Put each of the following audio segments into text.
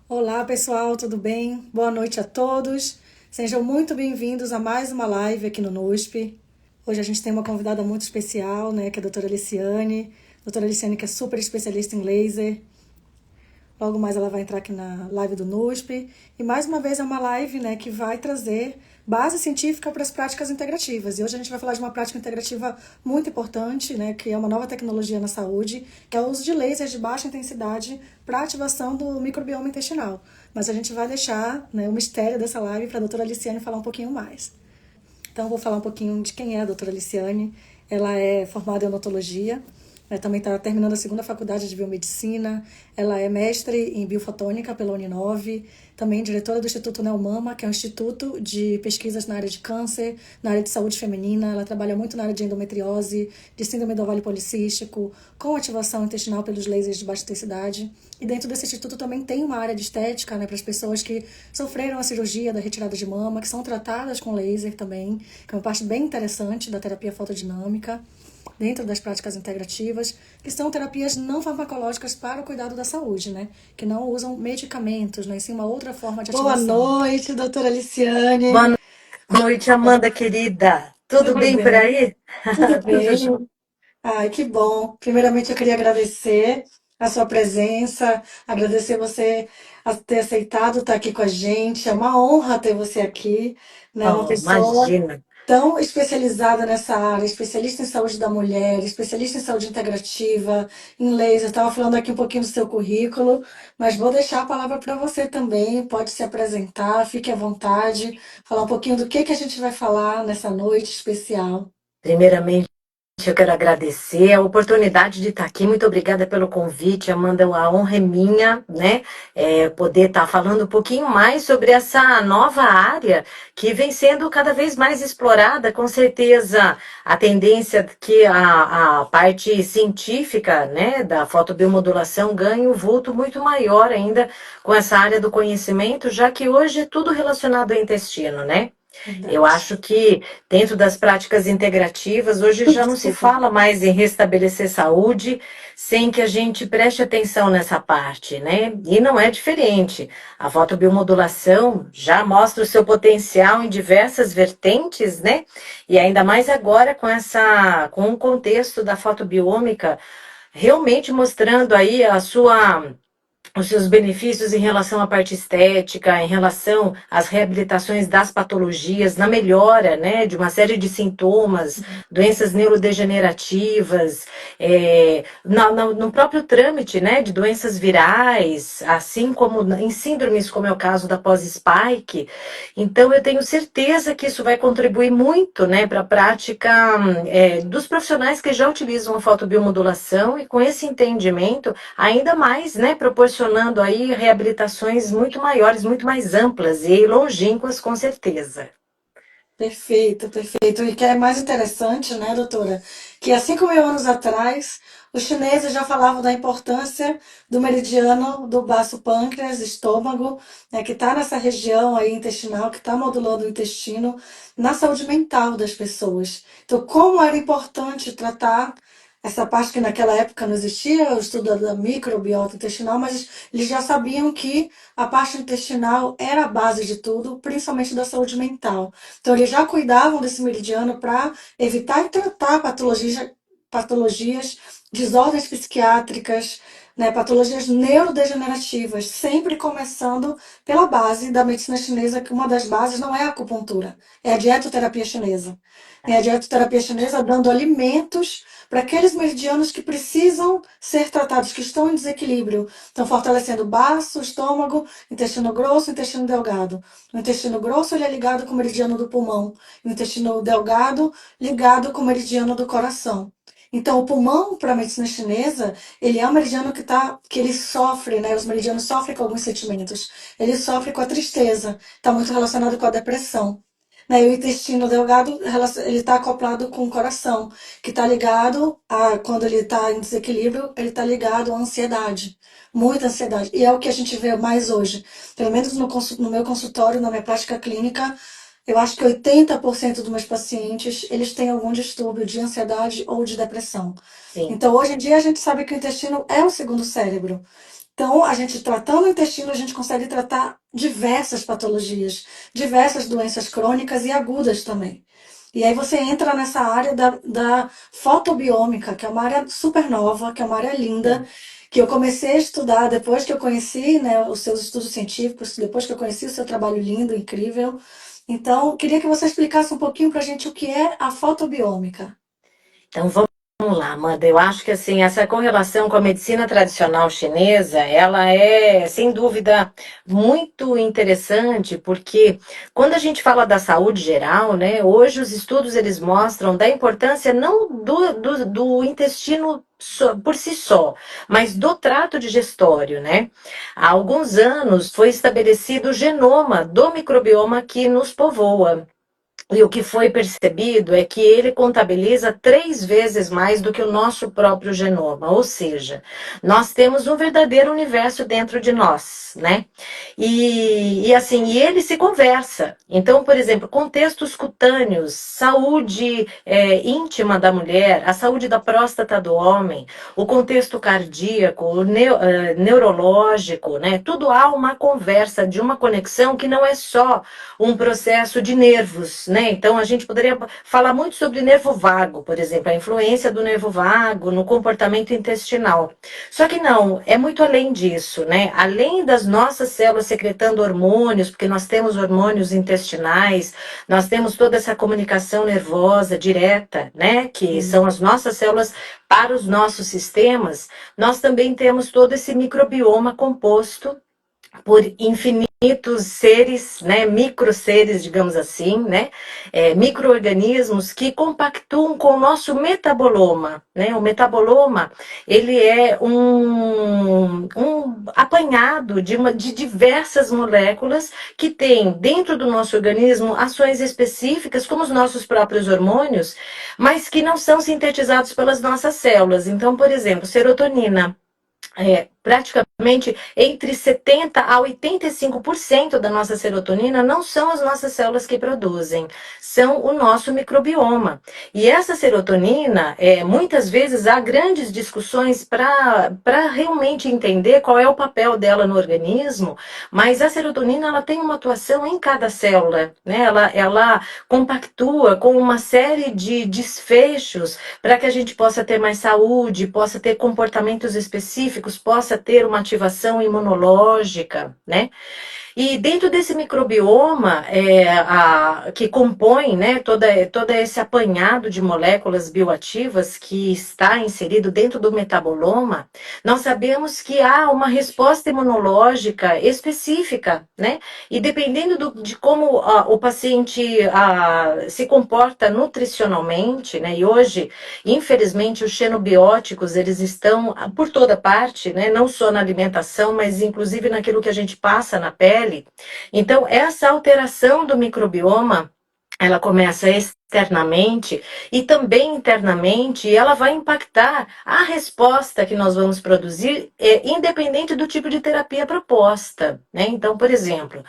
Olá, pessoal, tudo bem? Boa noite a todos. Sejam muito bem-vindos a mais uma live aqui no NUSP. Hoje a gente tem uma convidada muito especial, né, que é a doutora Aliciane. Doutora Aliciane, que é super especialista em laser. Logo mais ela vai entrar aqui na live do NUSP. E mais uma vez é uma live, né, que vai trazer base científica para as práticas integrativas. E hoje a gente vai falar de uma prática integrativa muito importante, né, que é uma nova tecnologia na saúde, que é o uso de lasers de baixa intensidade para ativação do microbioma intestinal. Mas a gente vai deixar, né, o mistério dessa live para a doutora Aliciane falar um pouquinho mais. Então, vou falar um pouquinho de quem é a doutora Aliciane. Ela é formada em odontologia, também está terminando a segunda faculdade de biomedicina. Ela é mestre em biofotônica pela Uninove, também diretora do Instituto Neomama, que é um instituto de pesquisas na área de câncer, na área de saúde feminina. Ela trabalha muito na área de endometriose, de síndrome do ovário policístico, com ativação intestinal pelos lasers de baixa intensidade. E dentro desse instituto também tem uma área de estética, né, para as pessoas que sofreram a cirurgia da retirada de mama, que são tratadas com laser também, que é uma parte bem interessante da terapia fotodinâmica dentro das práticas integrativas, que são terapias não farmacológicas para o cuidado da saúde, né? Que não usam medicamentos, né? E sim uma outra forma de Boa ativação. noite, doutora Aliciane. Boa noite, Amanda querida. Tudo Tudo bem por bem? aí? Tudo Tudo bem? jóia. Ai, que bom. Primeiramente, eu queria agradecer a sua presença, agradecer você a ter aceitado estar aqui com a gente. É uma honra ter você aqui, né? Uma Oh, pessoa imagina. tão especializada nessa área, especialista em saúde da mulher, especialista em saúde integrativa, em laser. Estava falando aqui um pouquinho do seu currículo, mas vou deixar a palavra para você também. Pode se apresentar, fique à vontade, falar um pouquinho do que a gente vai falar nessa noite especial. Primeiramente, eu quero agradecer a oportunidade de estar aqui. Muito obrigada pelo convite, Amanda. A honra é minha, né? Poder estar falando um pouquinho mais sobre essa nova área que vem sendo cada vez mais explorada. Com certeza, a tendência que a parte científica, né, da fotobiomodulação ganhe um vulto muito maior ainda com essa área do conhecimento, já que hoje é tudo relacionado ao intestino, né? Eu Verdade. acho que dentro das práticas integrativas, hoje já não se Desculpa. fala mais em restabelecer saúde sem que a gente preste atenção nessa parte, né? E não é diferente. A fotobiomodulação já mostra o seu potencial em diversas vertentes, né? E ainda mais agora com o contexto da fotobiômica, realmente mostrando aí os seus benefícios em relação à parte estética, em relação às reabilitações das patologias, na melhora, né, de uma série de sintomas, doenças neurodegenerativas, no próprio trâmite, né, de doenças virais, assim como em síndromes, como é o caso da pós-spike. Então, eu tenho certeza que isso vai contribuir muito, né, para a prática, dos profissionais que já utilizam a fotobiomodulação e com esse entendimento ainda mais, né, proporcionando aí reabilitações muito maiores, muito mais amplas e longínquas, com certeza. Perfeito, perfeito. E que é mais interessante, né, doutora, que há 5 mil anos atrás, os chineses já falavam da importância do meridiano do baço pâncreas, estômago, né, que está nessa região aí intestinal, que está modulando o intestino, na saúde mental das pessoas. Então, como era importante tratar essa parte que naquela época não existia, o estudo da microbiota intestinal, mas eles já sabiam que a parte intestinal era a base de tudo, principalmente da saúde mental. Então, eles já cuidavam desse meridiano para evitar e tratar patologias, desordens psiquiátricas, né, patologias neurodegenerativas, sempre começando pela base da medicina chinesa, que uma das bases não é a acupuntura, é a dietoterapia chinesa. É a dietoterapia chinesa dando alimentos para aqueles meridianos que precisam ser tratados, que estão em desequilíbrio. Então, fortalecendo o baço, o estômago, intestino grosso, intestino delgado. O intestino grosso ele é ligado com o meridiano do pulmão. O intestino delgado ligado com o meridiano do coração. Então, o pulmão, para a medicina chinesa, ele é um meridiano que ele sofre, né? Os meridianos sofrem com alguns sentimentos. Ele sofre com a tristeza, está muito relacionado com a depressão. Né? E o intestino delgado, ele está acoplado com o coração, que está ligado a, quando ele está em desequilíbrio, ele está ligado à ansiedade. Muita ansiedade. E é o que a gente vê mais hoje. Pelo menos no meu consultório, na minha prática clínica, eu acho que 80% dos meus pacientes, eles têm algum distúrbio de ansiedade ou de depressão. Sim. Então, hoje em dia, a gente sabe que o intestino é o segundo cérebro. Então, a gente tratando o intestino, a gente consegue tratar diversas patologias, diversas doenças crônicas e agudas também. E aí você entra nessa área da fotobiômica, que é uma área super nova, que é uma área linda, que eu comecei a estudar depois que eu conheci, né, os seus estudos científicos, depois que eu conheci o seu trabalho lindo, incrível. Então, queria que você explicasse um pouquinho para a gente o que é a fotobiômica. Então vamos lá, Amanda. Eu acho que assim, essa correlação com a medicina tradicional chinesa, ela é, sem dúvida, muito interessante, porque quando a gente fala da saúde geral, né, hoje os estudos eles mostram da importância não do intestino por si só, mas do trato digestório, né? Há alguns anos foi estabelecido o genoma do microbioma que nos povoa. E o que foi percebido é que ele contabiliza 3 vezes mais do que o nosso próprio genoma, ou seja, nós temos um verdadeiro universo dentro de nós, né? E ele se conversa. Então, por exemplo, contextos cutâneos, saúde íntima da mulher, a saúde da próstata do homem, o contexto cardíaco, o neurológico, né? Tudo há uma conversa de uma conexão que não é só um processo de nervos, né? Então a gente poderia falar muito sobre nervo vago, por exemplo, a influência do nervo vago no comportamento intestinal. Só que não, é muito além disso, né? Além das nossas células secretando hormônios, porque nós temos hormônios intestinais, nós temos toda essa comunicação nervosa direta, né? Que são as nossas células para os nossos sistemas, nós também temos todo esse microbioma composto por infinitos seres, né, microseres, digamos assim, né, micro-organismos que compactuam com o nosso metaboloma, né, o metaboloma, ele é um apanhado de diversas moléculas que tem dentro do nosso organismo ações específicas, como os nossos próprios hormônios, mas que não são sintetizados pelas nossas células. Então, por exemplo, serotonina, praticamente entre 70 a 85% da nossa serotonina não são as nossas células que produzem, são o nosso microbioma. E essa serotonina, muitas vezes há grandes discussões para realmente entender qual é o papel dela no organismo, mas a serotonina ela tem uma atuação em cada célula, né? Ela compactua com uma série de desfechos para que a gente possa ter mais saúde, possa ter comportamentos específicos, possa ter uma ativação imunológica, né? E dentro desse microbioma que compõe, né, todo esse apanhado de moléculas bioativas que está inserido dentro do metaboloma, nós sabemos que há uma resposta imunológica específica, né? E dependendo de como o paciente se comporta nutricionalmente, né? E hoje, infelizmente, os xenobióticos, eles estão por toda parte, né? Não só na alimentação, mas inclusive naquilo que a gente passa na pele. Então, essa alteração do microbioma, ela começa externamente e também internamente, e ela vai impactar a resposta que nós vamos produzir, independente do tipo de terapia proposta, né? Então, por exemplo,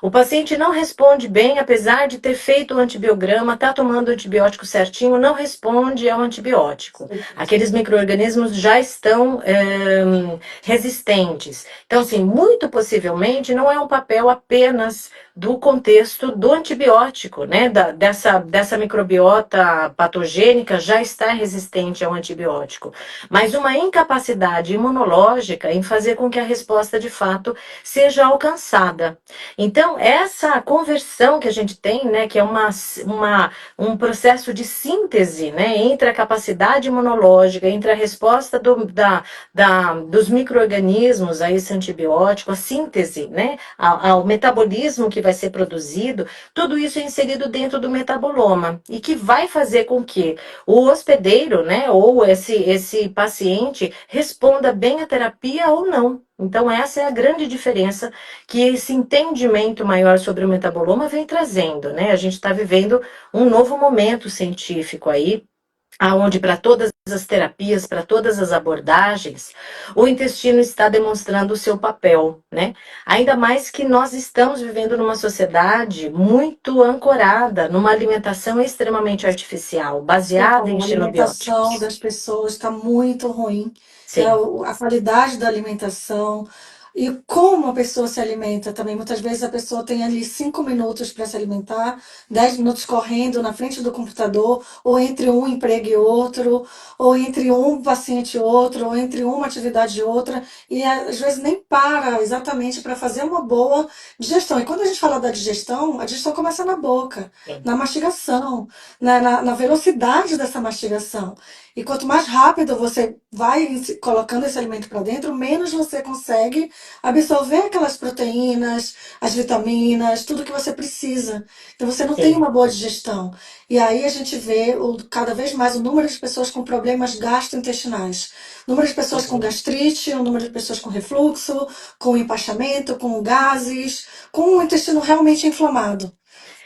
o paciente não responde bem, apesar de ter feito o antibiograma, está tomando o antibiótico certinho, não responde ao antibiótico. Aqueles micro-organismos já estão resistentes. Então, assim, muito possivelmente não é um papel apenas do contexto do antibiótico, né? Dessa microbiota patogênica já está resistente ao antibiótico, mas uma incapacidade imunológica em fazer com que a resposta de fato seja alcançada. Então, essa conversão que a gente tem, né, que é um processo de síntese, né, entre a capacidade imunológica, entre a resposta dos micro-organismos a esse antibiótico, a síntese, né, ao metabolismo que vai ser produzido, tudo isso é inserido dentro do metaboloma e que vai fazer com que o hospedeiro, né, ou esse paciente responda bem à terapia ou não. Então, essa é a grande diferença que esse entendimento maior sobre o metaboloma vem trazendo, né? A gente está vivendo um novo momento científico aí, aonde para todas as terapias, para todas as abordagens, o intestino está demonstrando o seu papel, né? Ainda mais que nós estamos vivendo numa sociedade muito ancorada numa alimentação extremamente artificial, baseada em A alimentação xenobióticos. das pessoas está muito ruim, né? Sim, A qualidade da alimentação e como a pessoa se alimenta também. Muitas vezes a pessoa tem ali 5 minutos para se alimentar, 10 minutos correndo na frente do computador, ou entre um emprego e outro, ou entre um paciente e outro, ou entre uma atividade e outra, e às vezes nem para exatamente para fazer uma boa digestão. E quando a gente fala da digestão, a digestão começa na boca, sim. na mastigação, na velocidade dessa mastigação. E quanto mais rápido você vai colocando esse alimento para dentro, menos você consegue absorver aquelas proteínas, as vitaminas, tudo que você precisa. Então você não tem Sim. uma boa digestão. E aí a gente vê cada vez mais o número de pessoas com problemas gastrointestinais. O número de pessoas com Uhum. gastrite, o número de pessoas com refluxo, com empachamento, com gases, com o intestino realmente inflamado.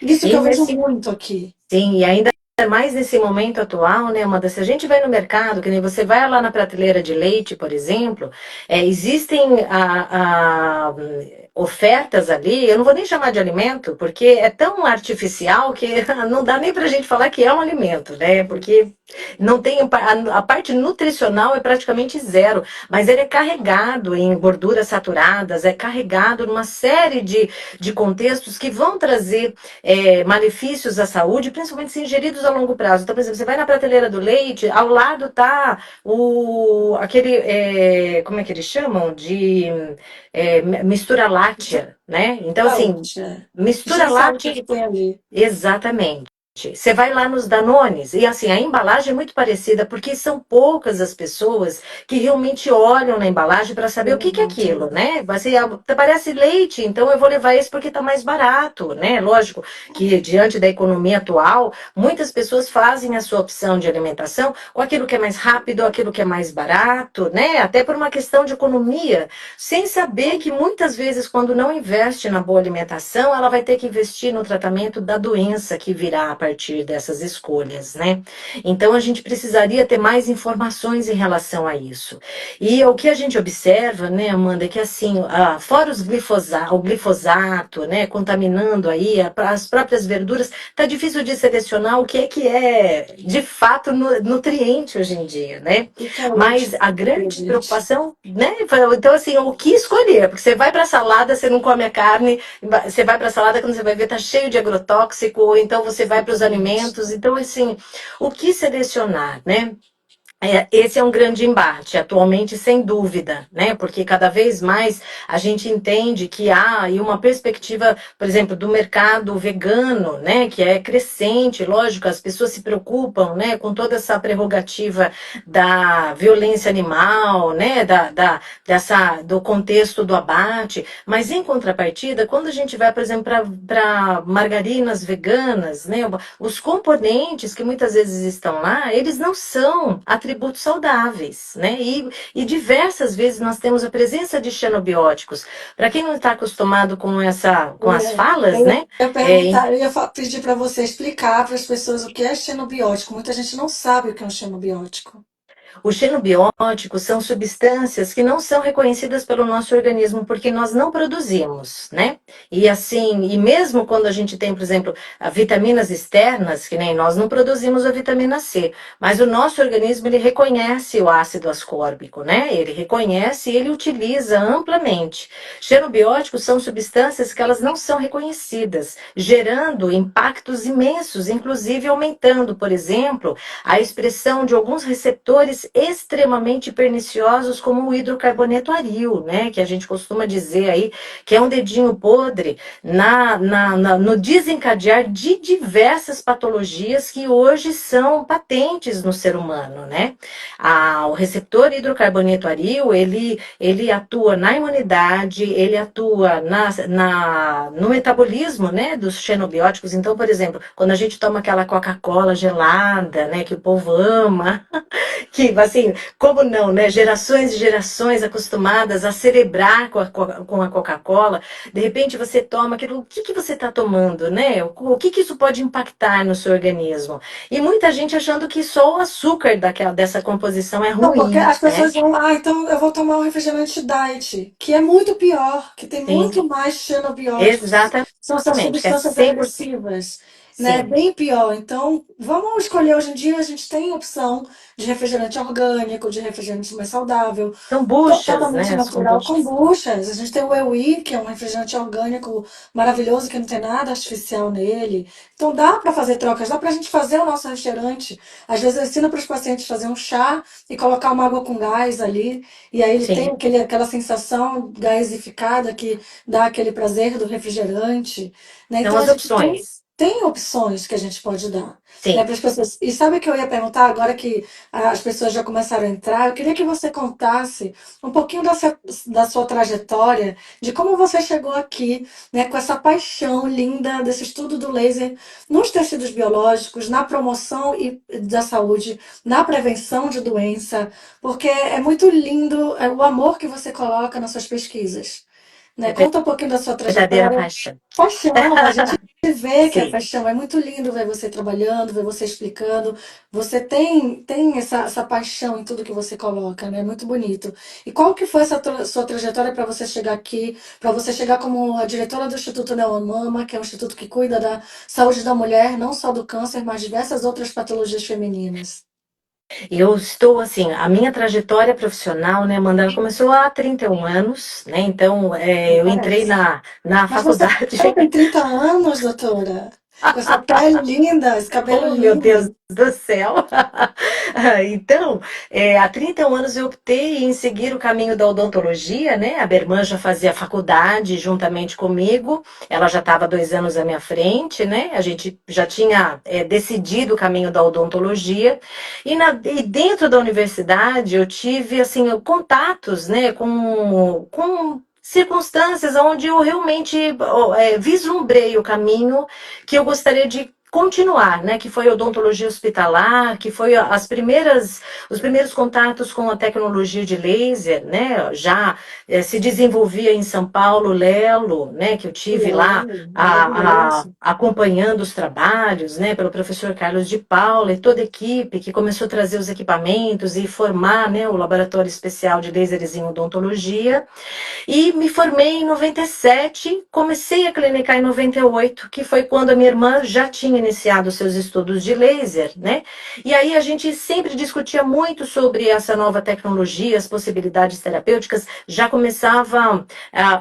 Isso que E eu vejo nesse muito aqui. Sim, e ainda mais nesse momento atual, né, Amanda? Se a gente vai no mercado, que nem você vai lá na prateleira de leite, por exemplo, existem ofertas ali, eu não vou nem chamar de alimento, porque é tão artificial que não dá nem pra gente falar que é um alimento, né? Porque não tem a parte nutricional é praticamente zero, mas ele é carregado em gorduras saturadas, é carregado numa série de contextos que vão trazer malefícios à saúde, principalmente se ingeridos a longo prazo. Então, por exemplo, você vai na prateleira do leite, ao lado tá como é que eles chamam? Mistura láctea, né? Então, assim, Saúde, é. mistura De saúde láctea. que tem ali. Exatamente. Você vai lá nos Danones e assim, a embalagem é muito parecida, porque são poucas as pessoas que realmente olham na embalagem para saber o que é aquilo, né? Assim, parece leite, então eu vou levar esse porque está mais barato, né? Lógico que diante da economia atual, muitas pessoas fazem a sua opção de alimentação com aquilo que é mais rápido, aquilo que é mais barato, né? Até por uma questão de economia, sem saber que muitas vezes, quando não investe na boa alimentação, ela vai ter que investir no tratamento da doença que virá a partir dessas escolhas, né? Então a gente precisaria ter mais informações em relação a isso. E o que a gente observa, né, Amanda, é que assim, fora o glifosato, né, contaminando aí as próprias verduras, tá difícil de selecionar o que é de fato nutriente hoje em dia, né? Mas a grande Gente. preocupação, né? Então, assim, o que escolher? Porque você vai para a salada, você não come a carne, você vai para a salada, quando você vai ver, tá cheio de agrotóxico, ou então você vai para os Exatamente. alimentos. Então, assim, o que selecionar, né? Esse é um grande embate, atualmente, sem dúvida, né? Porque cada vez mais a gente entende que há aí uma perspectiva, por exemplo, do mercado vegano, né? Que é crescente, lógico, as pessoas se preocupam, né? Com toda essa prerrogativa da violência animal, né? Do contexto do abate, mas em contrapartida, quando a gente vai, por exemplo, para margarinas veganas, né? Os componentes que muitas vezes estão lá, eles não são atributos saudáveis, né? E diversas vezes nós temos a presença de xenobióticos. Para quem não está acostumado com as falas, Eu né? ia É, perguntar, eu ia pedir para você explicar para as pessoas o que é xenobiótico. Muita gente não sabe o que é um xenobiótico. Os xenobióticos são substâncias que não são reconhecidas pelo nosso organismo porque nós não produzimos, né? E assim, e mesmo quando a gente tem, por exemplo, vitaminas externas, que nem nós não produzimos a vitamina C, mas o nosso organismo ele reconhece o ácido ascórbico, né? Ele reconhece e ele utiliza amplamente. Xenobióticos são substâncias que elas não são reconhecidas, gerando impactos imensos, inclusive aumentando, por exemplo, a expressão de alguns receptores extremamente perniciosos, como o hidrocarboneto aril, né? Que a gente costuma dizer aí que é um dedinho podre no desencadear de diversas patologias que hoje são patentes no ser humano, né? O receptor hidrocarboneto aril, ele atua na imunidade, ele atua no metabolismo, né, dos xenobióticos. Então, por exemplo, quando a gente toma aquela Coca-Cola gelada, né, que o povo ama, que assim, como não, né? Gerações e gerações acostumadas a celebrar com a Coca-Cola, de repente você toma aquilo, o que que você está tomando, né? O que que isso pode impactar no seu organismo? E muita gente achando que só o açúcar dessa composição é Não, porque ruim, as né? pessoas vão, então eu vou tomar um refrigerante diet, que é muito pior, que tem Sim, muito mais xenobióticos, são essas exatamente, que é substâncias 100%, agressivas, né? sim. Bem pior. Então, vamos escolher hoje em dia, a gente tem opção de refrigerante orgânico, de refrigerante mais saudável, Kombuchas, né? totalmente As natural, kombuchas. kombuchas. A gente tem o Ewi, que é um refrigerante orgânico maravilhoso, que não tem nada artificial nele. Então dá para fazer trocas, dá para a gente fazer o nosso refrigerante. Às vezes eu ensino para os pacientes fazer um chá e colocar uma água com gás ali, e aí ele tem Sim, aquela sensação gasificada que dá aquele prazer do refrigerante, né? são Então a as gente opções. tem opções que a gente pode dar, né, Sim. para as pessoas. E sabe o que eu ia perguntar agora que as pessoas já começaram a entrar? Eu queria que você contasse um pouquinho da sua trajetória, de como você chegou aqui, né, com essa paixão linda desse estudo do laser nos tecidos biológicos, na promoção da saúde, na prevenção de doença, porque é muito lindo o amor que você coloca nas suas pesquisas. Né? É Conta um pouquinho da sua verdadeira trajetória. paixão. Paixão, a gente vê que é Sim. paixão. É muito lindo ver você trabalhando, ver você explicando. Você tem essa paixão em tudo que você coloca, né? É muito bonito. E qual que foi essa sua trajetória para você chegar aqui, para você chegar como a diretora do Instituto Neomama, que é um instituto que cuida da saúde da mulher, não só do câncer, mas diversas outras patologias femininas? Eu estou, assim, a minha trajetória profissional, né, Amanda, ela começou há 31 anos, né, então Não eu entrei parece. na Mas você faculdade. tem 30 anos, doutora. Com essa pele linda, esse cabelo Oh, meu Deus lindo. do céu! Então, há 31 anos eu optei em seguir o caminho da odontologia, né? A Berman já fazia faculdade juntamente comigo, ela já estava 2 anos à minha frente, né? A gente já tinha decidido o caminho da odontologia, e dentro da universidade eu tive, assim, contatos, né, com circunstâncias onde eu realmente vislumbrei o caminho que eu gostaria de continuar, né, que foi a odontologia hospitalar, que foi os primeiros contatos com a tecnologia de laser, né, já se desenvolvia em São Paulo, Lelo, né, que eu tive lá Uau, maravilhoso. acompanhando os trabalhos, né, pelo professor Carlos de Paula e toda a equipe que começou a trazer os equipamentos e formar, né, o laboratório especial de lasers em odontologia. E me formei em 97, comecei a clinicar em 98, que foi quando a minha irmã já tinha iniciado seus estudos de laser, né? E aí a gente sempre discutia muito sobre essa nova tecnologia, as possibilidades terapêuticas, já começava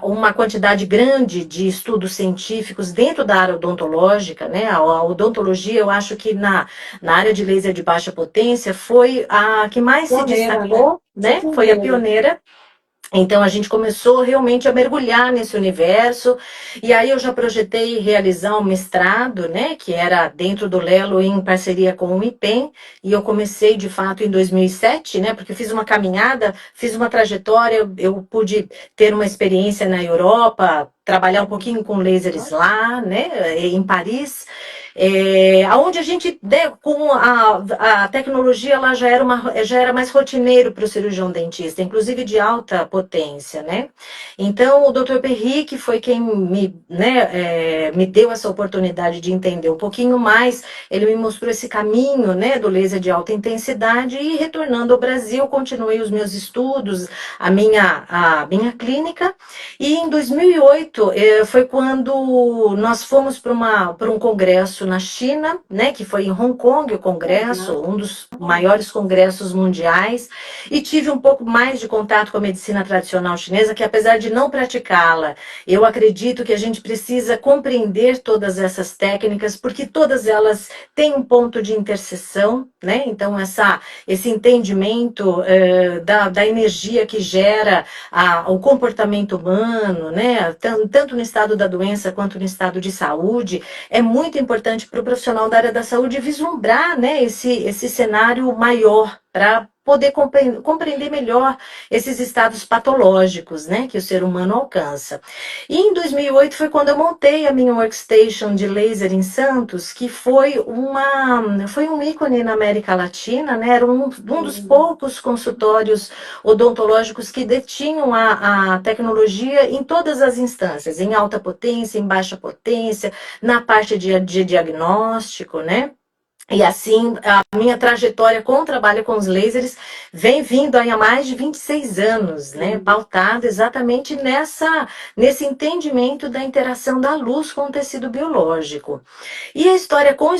uma quantidade grande de estudos científicos dentro da área odontológica, né? A odontologia, eu acho que na área de laser de baixa potência foi a que mais se Pioneira, né? destacou, Foi né? Foi a pioneira. pioneira. Então a gente começou realmente a mergulhar nesse universo, e aí eu já projetei realizar um mestrado, né, que era dentro do Lelo em parceria com o IPEM, e eu comecei de fato em 2007, né, porque eu fiz uma caminhada, fiz uma trajetória, eu pude ter uma experiência na Europa, trabalhar um pouquinho com lasers lá, né, em Paris, onde a gente, né, com a tecnologia lá já era mais rotineiro para o cirurgião dentista, inclusive de alta potência, né? Então, o Dr. Perry, que foi quem me deu essa oportunidade de entender um pouquinho mais, ele me mostrou esse caminho, né, do laser de alta intensidade, e retornando ao Brasil, continuei os meus estudos, a minha clínica, e em 2008 foi quando nós fomos para um congresso na China, né, que foi em Hong Kong o congresso, Legal. um dos maiores congressos mundiais, e tive um pouco mais de contato com a medicina tradicional chinesa, que apesar de não praticá-la, eu acredito que a gente precisa compreender todas essas técnicas, porque todas elas têm um ponto de interseção, né? Então esse entendimento da energia que gera o comportamento humano, né? Tanto no estado da doença quanto no estado de saúde, é muito importante para o profissional da área da saúde vislumbrar, né, esse cenário maior poder compreender melhor esses estados patológicos, né, que o ser humano alcança. E em 2008 foi quando eu montei a minha workstation de laser em Santos, que foi um ícone na América Latina, né, era um dos poucos consultórios odontológicos que detinham a tecnologia em todas as instâncias, em alta potência, em baixa potência, na parte de diagnóstico, né? E assim, a minha trajetória com o trabalho com os lasers vem vindo aí há mais de 26 anos, né? Pautada exatamente nesse entendimento da interação da luz com o tecido biológico. E a história com o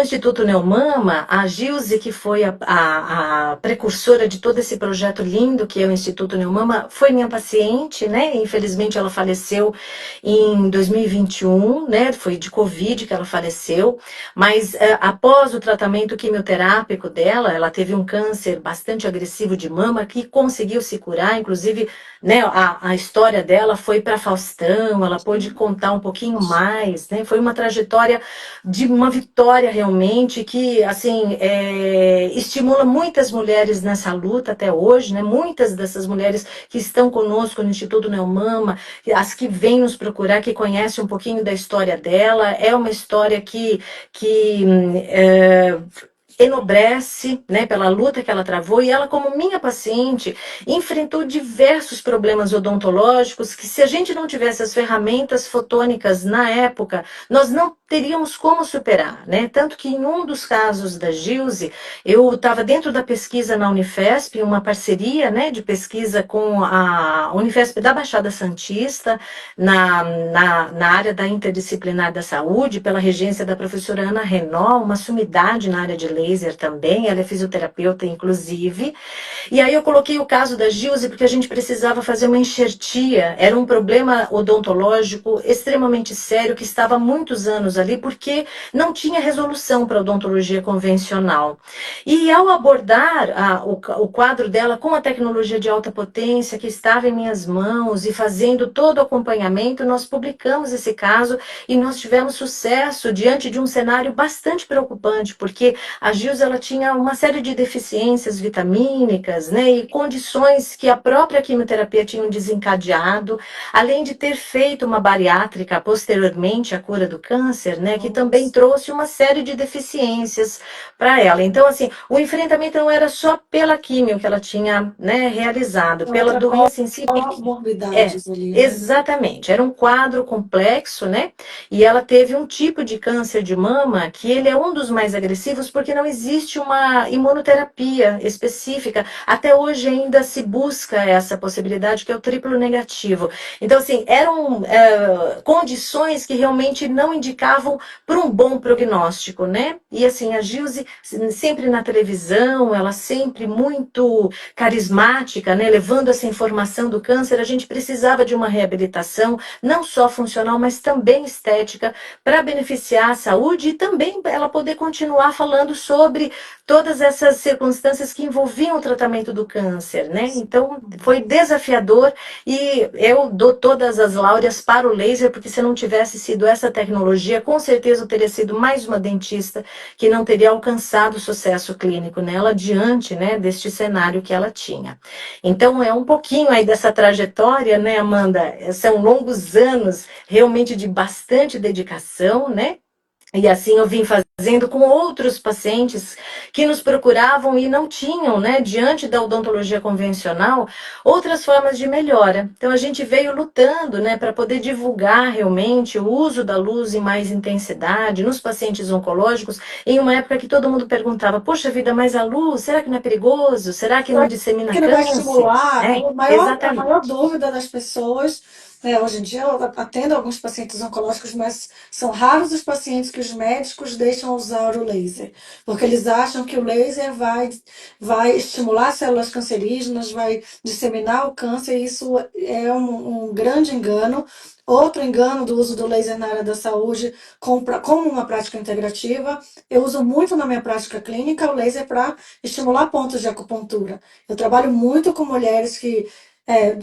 Instituto Neomama, a Gilze, que foi a precursora de todo esse projeto lindo que é o Instituto Neomama, foi minha paciente, né? Infelizmente ela faleceu em 2021, né? Foi de Covid que ela faleceu, mas após o tratamento quimioterápico dela, ela teve um câncer bastante agressivo de mama que conseguiu se curar, inclusive, né, a história dela foi para Faustão, ela pôde contar um pouquinho mais, né? Foi uma trajetória de uma vitória realmente que, assim, estimula muitas mulheres nessa luta até hoje, né? Muitas dessas mulheres que estão conosco no Instituto Neomama, as que vêm nos procurar, que conhecem um pouquinho da história dela, é uma história que enobrece, né, pela luta que ela travou, e ela, como minha paciente, enfrentou diversos problemas odontológicos que, se a gente não tivesse as ferramentas fotônicas na época, nós não teríamos como superar, né? Tanto que em um dos casos da Gilze, eu estava dentro da pesquisa na Unifesp, uma parceria, né, de pesquisa com a Unifesp da Baixada Santista, na área da interdisciplinar da saúde, pela regência da professora Ana Renault, uma sumidade na área de laser também, ela é fisioterapeuta, inclusive. E aí eu coloquei o caso da Gilze, porque a gente precisava fazer uma enxertia, era um problema odontológico extremamente sério, que estava há muitos anos ali, porque não tinha resolução para a odontologia convencional. E ao abordar o quadro dela com a tecnologia de alta potência que estava em minhas mãos e fazendo todo o acompanhamento, nós publicamos esse caso e nós tivemos sucesso diante de um cenário bastante preocupante, porque a Gilze, ela tinha uma série de deficiências vitamínicas, né, e condições que a própria quimioterapia tinha desencadeado, além de ter feito uma bariátrica posteriormente à cura do câncer, né, que também trouxe uma série de deficiências para ela. Então, assim, o enfrentamento não era só pela quimio que ela tinha, né, realizado, pela doença em si. Morbidades ali, né? Exatamente, era um quadro complexo, né? E ela teve um tipo de câncer de mama que ele é um dos mais agressivos porque não existe uma imunoterapia específica. Até hoje ainda se busca essa possibilidade, que é o triplo negativo. Então, assim, eram condições que realmente não indicavam para um bom prognóstico, né? E assim, a Gilze, sempre na televisão, ela sempre muito carismática, né? Levando essa informação do câncer, a gente precisava de uma reabilitação, não só funcional, mas também estética, para beneficiar a saúde e também ela poder continuar falando sobre todas essas circunstâncias que envolviam o tratamento do câncer, né? Então, foi desafiador e eu dou todas as láureas para o laser, porque se não tivesse sido essa tecnologia, com certeza eu teria sido mais uma dentista que não teria alcançado o sucesso clínico nela diante, né, deste cenário que ela tinha. Então, é um pouquinho aí dessa trajetória, né, Amanda? São longos anos realmente de bastante dedicação, né? E assim eu vim fazendo com outros pacientes que nos procuravam e não tinham, né, diante da odontologia convencional, outras formas de melhora. Então a gente veio lutando, né, para poder divulgar realmente o uso da luz em mais intensidade nos pacientes oncológicos, em uma época que todo mundo perguntava: poxa vida, mas a luz, será que não é perigoso? Será que não dissemina Que não vai câncer? estimular? A Exatamente. maior dúvida das pessoas, né, hoje em dia eu atendo alguns pacientes oncológicos, mas são raros os pacientes que os médicos deixam usar o laser, porque eles acham que o laser vai estimular células cancerígenas, vai disseminar o câncer, e isso é um grande engano. Outro engano do uso do laser na área da saúde como uma prática integrativa. Eu uso muito na minha prática clínica o laser para estimular pontos de acupuntura. Eu trabalho muito com mulheres que,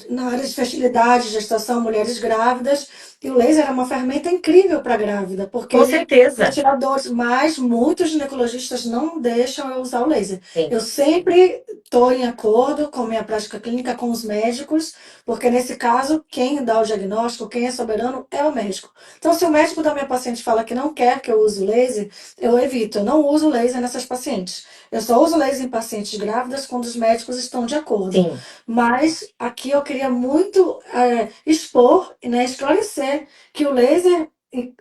na área de fertilidade, gestação, mulheres grávidas, E o laser é uma ferramenta incrível para a grávida, porque Com ele vai certeza. tirar dores, mas muitos ginecologistas não deixam eu usar o laser. Sim. Eu sempre estou em acordo com minha prática clínica, com os médicos, porque nesse caso, quem dá o diagnóstico, quem é soberano é o médico. Então, se o médico da minha paciente fala que não quer que eu use o laser, eu evito, eu não uso laser nessas pacientes. Eu só uso laser em pacientes grávidas quando os médicos estão de acordo. Sim. Mas aqui eu queria muito expor, né, esclarecer que o laser,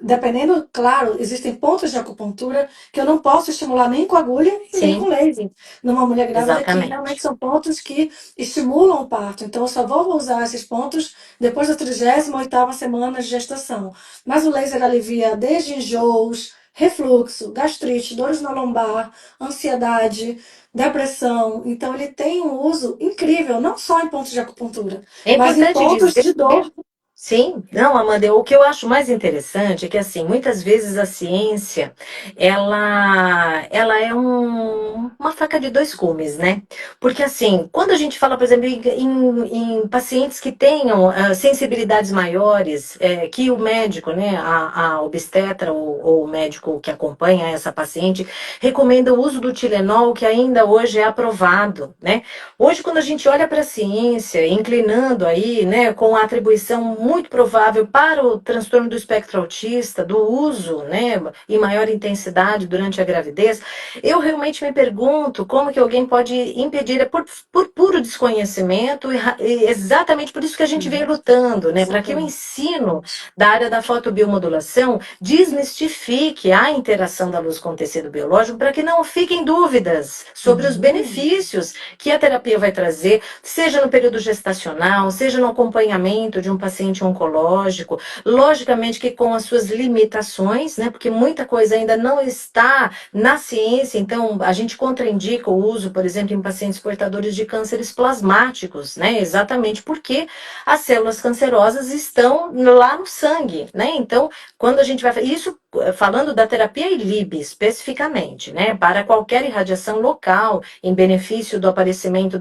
dependendo, claro, existem pontos de acupuntura que eu não posso estimular nem com agulha e nem com Sim. laser. Numa mulher grávida, que realmente Exatamente. são pontos que estimulam o parto. Então, eu só vou usar esses pontos depois da 38ª semana de gestação. Mas o laser alivia desde enjoos, refluxo, gastrite, dores na lombar, ansiedade, depressão. Então, ele tem um uso incrível, não só em pontos de acupuntura, É mas em importante pontos dizer. de dor. Sim, não, Amanda, o que eu acho mais interessante é que, assim, muitas vezes a ciência, ela é uma faca de dois gumes, né? Porque, assim, quando a gente fala, por exemplo, em pacientes que tenham sensibilidades maiores, que o médico, né, a obstetra ou o médico que acompanha essa paciente, recomenda o uso do Tilenol, que ainda hoje é aprovado, né? Hoje, quando a gente olha para a ciência, inclinando aí, né, com a atribuição muito provável para o transtorno do espectro autista, do uso, né, em maior intensidade durante a gravidez, eu realmente me pergunto como que alguém pode impedir, por puro desconhecimento, e exatamente por isso que a gente vem lutando, né, para que o ensino da área da fotobiomodulação desmistifique a interação da luz com o tecido biológico, para que não fiquem dúvidas sobre os benefícios que a terapia vai trazer, seja no período gestacional, seja no acompanhamento de um paciente oncológico, logicamente que com as suas limitações, né, porque muita coisa ainda não está na ciência, então a gente contraindica o uso, por exemplo, em pacientes portadores de cânceres plasmáticos, né, exatamente porque as células cancerosas estão lá no sangue, né, então quando a gente vai, isso falando da terapia ILIB especificamente, né, para qualquer irradiação local, em benefício do aparecimento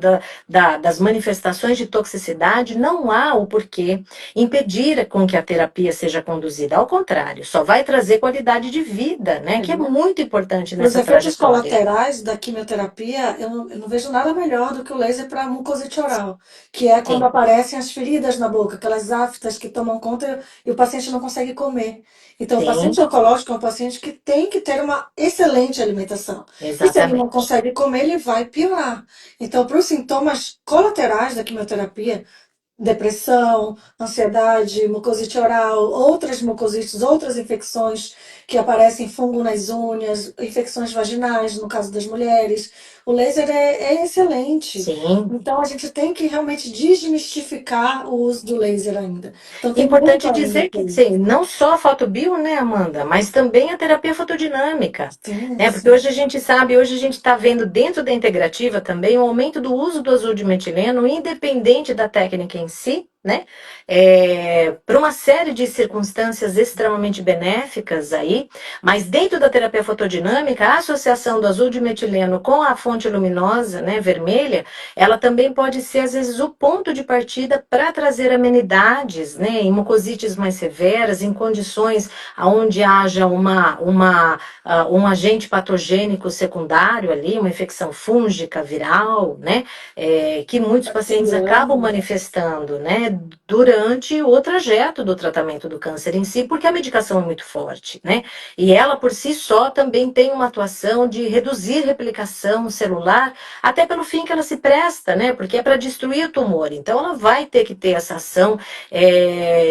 das manifestações de toxicidade, não há o porquê impedir com que a terapia seja conduzida. Ao contrário, só vai trazer qualidade de vida, né, que é muito importante Os nessa efeitos trajetória. colaterais da quimioterapia, eu não vejo nada melhor do que o laser para mucosite oral, que é quando Sim, aparecem as feridas na boca, aquelas aftas que tomam conta e o paciente não consegue comer. Então, o paciente sim, oncológico é um paciente que tem que ter uma excelente alimentação. E se ele não exatamente. consegue comer, ele vai piorar. Então, para os sintomas colaterais da quimioterapia, depressão, ansiedade, mucosite oral, outras mucosites, outras infecções que aparecem, fungo nas unhas, infecções vaginais, no caso das mulheres. O laser é excelente. Sim. Então, a gente tem que realmente desmistificar o uso do laser ainda. Então, tem muito Importante ainda dizer por que, aí. sim, não só a fotobio, né, Amanda, mas também a terapia fotodinâmica, Sim, né? Porque sim. hoje a gente sabe, hoje a gente está vendo dentro da integrativa também o aumento do uso do azul de metileno, independente da técnica em si, né? Para uma série de circunstâncias extremamente benéficas aí, mas dentro da terapia fotodinâmica, a associação do azul de metileno com a fonte luminosa, né, vermelha, ela também pode ser, às vezes, o ponto de partida para trazer amenidades, né, em mucosites mais severas, em condições onde haja um agente patogênico secundário ali, uma infecção fúngica, viral, né, que muitos pacientes acabam Bacteriano. manifestando, né, durante o trajeto do tratamento do câncer em si, porque a medicação é muito forte, né, e ela por si só também tem uma atuação de reduzir replicação celular, até pelo fim que ela se presta, né? Porque é para destruir o tumor. Então, ela vai ter que ter essa ação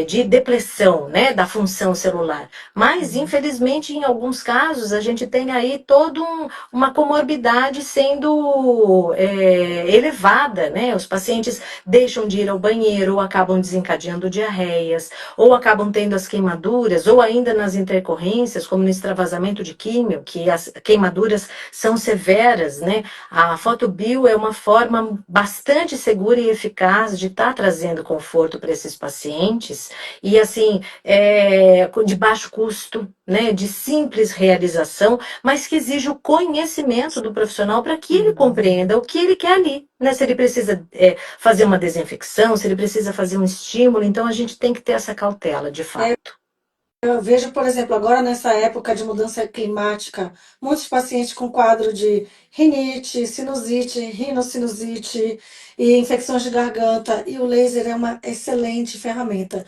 de depressão, né? Da função celular. Mas, infelizmente, em alguns casos, a gente tem aí toda uma comorbidade sendo elevada, né? Os pacientes deixam de ir ao banheiro, ou acabam desencadeando diarreias, ou acabam tendo as queimaduras, ou ainda nas intercorrências, como no extravasamento de químio, que as queimaduras são severas, né? A fotobio é uma forma bastante segura e eficaz de estar trazendo conforto para esses pacientes e, assim, de baixo custo, né, de simples realização, mas que exige o conhecimento do profissional para que ele compreenda o que ele quer ali, né? Se ele precisa fazer uma desinfecção, se ele precisa fazer fazer um estímulo, então a gente tem que ter essa cautela, de fato. Eu vejo, por exemplo, agora nessa época de mudança climática, muitos pacientes com quadro de rinite, sinusite, rinocinusite e infecções de garganta, e o laser é uma excelente ferramenta.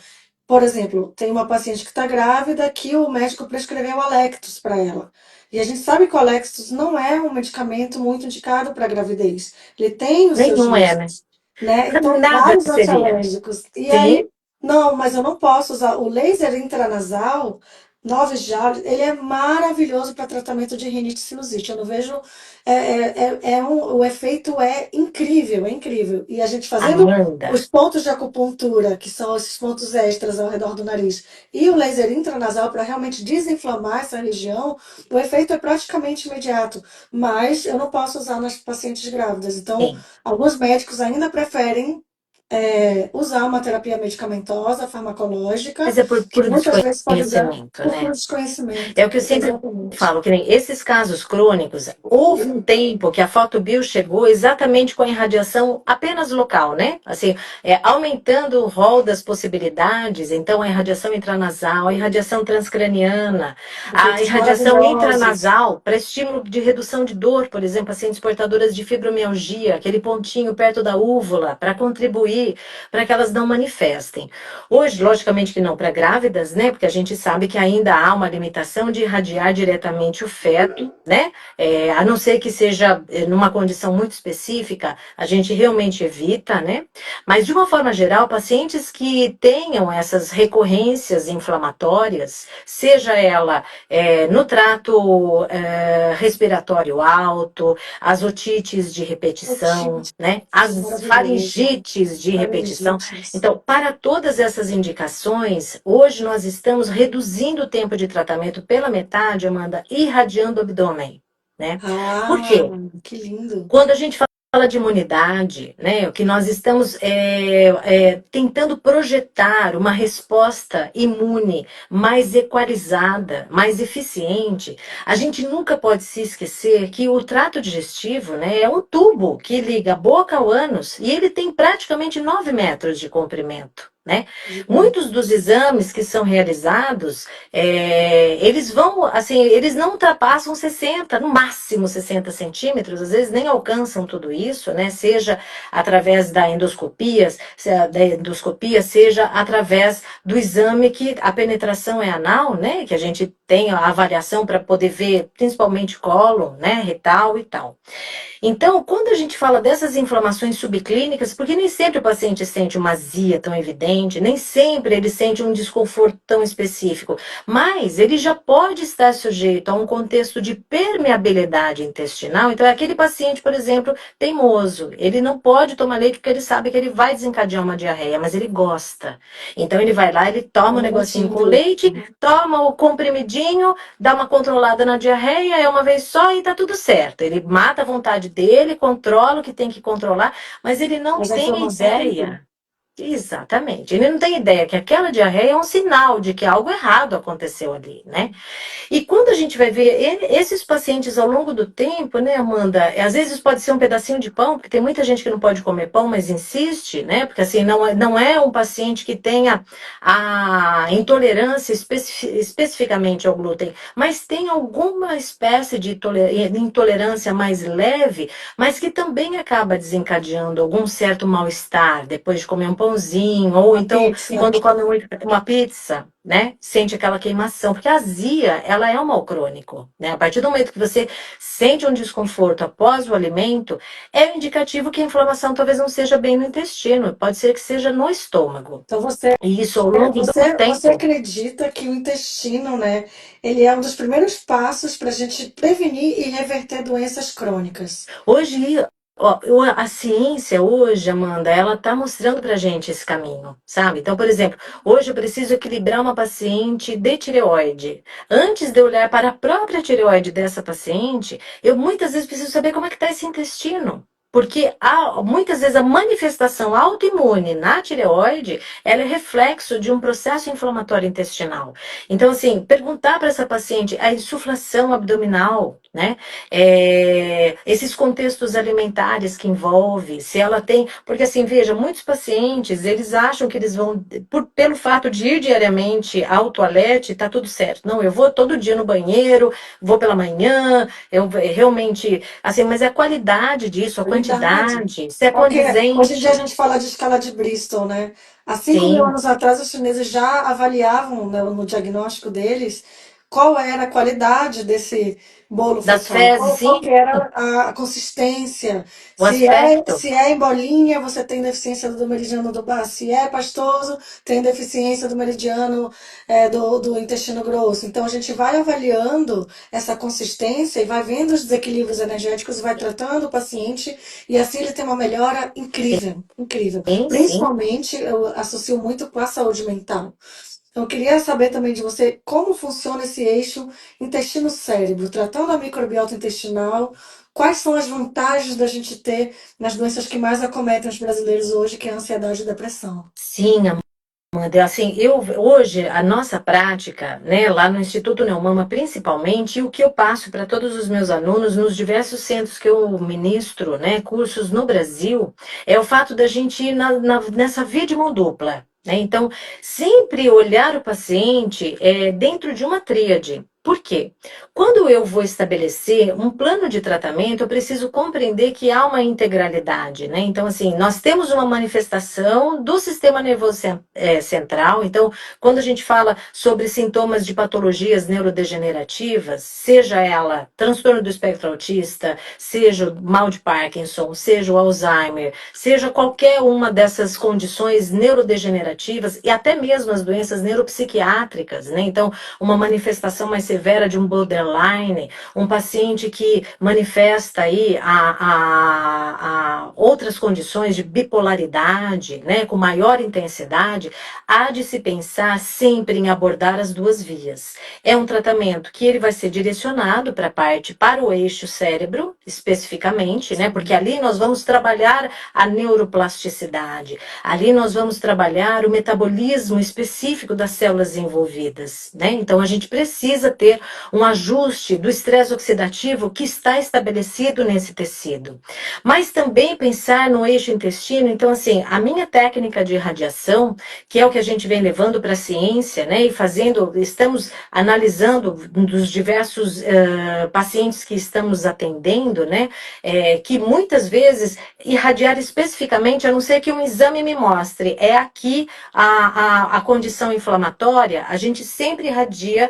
Por exemplo, tem uma paciente que está grávida que o médico prescreveu Alectus para ela. E a gente sabe que o Alectus não é um medicamento muito indicado para gravidez. Ele tem os seus Nenhum é, né? riscos, né? Pra Então, nada vários seria. antialérgicos. E Sim, aí, não, mas eu não posso usar o laser intranasal 9 Jaules, ele é maravilhoso para tratamento de rinite e sinusite. Eu não vejo. O efeito é incrível, é incrível. E a gente fazendo Amanda. os pontos de acupuntura, que são esses pontos extras ao redor do nariz, e o laser intranasal para realmente desinflamar essa região, o efeito é praticamente imediato. Mas eu não posso usar nas pacientes grávidas. Então, Sim. alguns médicos ainda preferem usar uma terapia medicamentosa, farmacológica, Mas é por que puro muitas vezes pode dar desconhecimento, por né? puro desconhecimento. É o que eu sempre Exatamente. falo, que nem esses casos crônicos, houve um tempo que a fotobio chegou exatamente com a irradiação apenas local, né? Assim, aumentando o rol das possibilidades, então a irradiação intranasal, a irradiação transcraniana, a Efeitos irradiação maravilhosos. intranasal para estímulo de redução de dor, por exemplo, pacientes portadoras de fibromialgia, aquele pontinho perto da úvula, para contribuir para que elas não manifestem. Hoje, logicamente que não para grávidas, né? Porque a gente sabe que ainda há uma limitação de irradiar diretamente o feto, né? A não ser que seja numa condição muito específica, a gente realmente evita, né? Mas de uma forma geral, pacientes que tenham essas recorrências inflamatórias, seja ela no trato respiratório alto, as otites de repetição, Otite, né? As maravilhoso. faringites de repetição. Faringites. Então, para todas essas indicações, hoje nós estamos reduzindo o tempo de tratamento pela metade, Amanda, irradiando o abdômen, né? Por Ah, quê? que lindo. Quando a gente fala de imunidade, né, o que nós estamos tentando projetar uma resposta imune mais equalizada, mais eficiente, a gente nunca pode se esquecer que o trato digestivo, né, é um tubo que liga a boca ao ânus e ele tem praticamente 9 metros de comprimento. Né? Gigante. Muitos dos exames que são realizados, eles vão, assim, eles não ultrapassam 60, no máximo 60 centímetros, às vezes nem alcançam tudo isso, né? Seja através da endoscopia, seja através do exame que a penetração é anal, né? Que a gente tem a avaliação para poder ver, principalmente cólon, né? Retal e tal. Então, quando a gente fala dessas inflamações subclínicas, porque nem sempre o paciente sente uma azia tão evidente, nem sempre ele sente um desconforto tão específico, mas ele já pode estar sujeito a um contexto de permeabilidade intestinal. Então, é aquele paciente, por exemplo, teimoso, ele não pode tomar leite porque ele sabe que ele vai desencadear uma diarreia, mas ele gosta. Então, ele vai lá, ele toma um negocinho com Garantido. leite, toma o comprimidinho, dá uma controlada na diarreia, é uma vez só e tá tudo certo. Ele mata a vontade dele, controla o que tem que controlar, mas ele não Mas a tem inflamação continua. ideia. Exatamente. Ele não tem ideia que aquela diarreia é um sinal de que algo errado aconteceu ali, né? E quando a gente vai ver esses pacientes ao longo do tempo, né, Amanda? Às vezes pode ser um pedacinho de pão, porque tem muita gente que não pode comer pão, mas insiste, né? Porque assim, não é um paciente que tenha a intolerância especificamente ao glúten, mas tem alguma espécie de intolerância mais leve, mas que também acaba desencadeando algum certo mal-estar depois de comer um pãozinho, ou A então pizza. quando come uma pizza, né? Sente aquela queimação, porque a azia, ela é um mal crônico, né? A partir do momento que você sente um desconforto após o alimento, é um indicativo que a inflamação talvez não seja bem no intestino, pode ser que seja no estômago. Então você, E isso ao longo do você tempo. acredita que o intestino, né, ele é um dos primeiros passos para a gente prevenir e reverter doenças crônicas? Hoje, ó, a ciência hoje, Amanda, ela está mostrando para gente esse caminho, sabe? Então, por exemplo, hoje eu preciso equilibrar uma paciente de tireoide. Antes de eu olhar para a própria tireoide dessa paciente, eu muitas vezes preciso saber como é que está esse intestino. Porque muitas vezes a manifestação autoimune na tireoide, ela é reflexo de um processo inflamatório intestinal. Então, assim, perguntar para essa paciente a insuflação abdominal, né? Esses contextos alimentares que envolve, se ela tem... Porque, assim, veja, muitos pacientes, eles acham que eles vão, pelo fato de ir diariamente ao toalete, tá tudo certo. Não, eu vou todo dia no banheiro, vou pela manhã, eu realmente... Assim, mas é a qualidade disso, a Verdade. quantidade, se é Porque hoje em dia a condizente. gente fala de escala de Bristol, né? Há 5.000 Sim, anos atrás, os chineses já avaliavam, né, no diagnóstico deles qual era a qualidade desse bolo das fecal, fezes, qual sim, que era a consistência. o Se é, aspecto. se é em bolinha, você tem deficiência do meridiano do baço. Se é pastoso, tem deficiência do meridiano do intestino grosso. Então, a gente vai avaliando essa consistência e vai vendo os desequilíbrios energéticos e vai tratando o paciente e assim ele tem uma melhora incrível, incrível. Sim, sim. Principalmente, eu associo muito com a saúde mental. Então, eu queria saber também de você como funciona esse eixo intestino-cérebro, tratando a microbiota intestinal, quais são as vantagens da gente ter nas doenças que mais acometem os brasileiros hoje, que é a ansiedade e a depressão. Sim, Amanda, assim, hoje a nossa prática, né, lá no Instituto Neumama principalmente, e o que eu passo para todos os meus alunos nos diversos centros que eu ministro, né, cursos no Brasil, é o fato da gente ir nessa via de mão dupla, né? Então, sempre olhar o paciente dentro de uma tríade. Por quê? Quando eu vou estabelecer um plano de tratamento, eu preciso compreender que há uma integralidade, né? Então, assim, nós temos uma manifestação do sistema nervoso central. Então, quando a gente fala sobre sintomas de patologias neurodegenerativas, seja ela transtorno do espectro autista, seja o mal de Parkinson, seja o Alzheimer, seja qualquer uma dessas condições neurodegenerativas e até mesmo as doenças neuropsiquiátricas, né? Então, uma manifestação mais severa de um borderline, um paciente que manifesta aí a outras condições de bipolaridade, né, com maior intensidade, há de se pensar sempre em abordar as duas vias. É um tratamento que ele vai ser direcionado para o eixo cérebro, especificamente, né, porque ali nós vamos trabalhar a neuroplasticidade, ali nós vamos trabalhar o metabolismo específico das células envolvidas, né? Então a gente precisa ter um ajuste do estresse oxidativo que está estabelecido nesse tecido. Mas também pensar no eixo intestino, então assim, a minha técnica de irradiação, que é o que a gente vem levando para a ciência, né, e estamos analisando dos diversos pacientes que estamos atendendo, né, que muitas vezes irradiar especificamente, a não ser que um exame me mostre, é aqui a condição inflamatória, a gente sempre irradia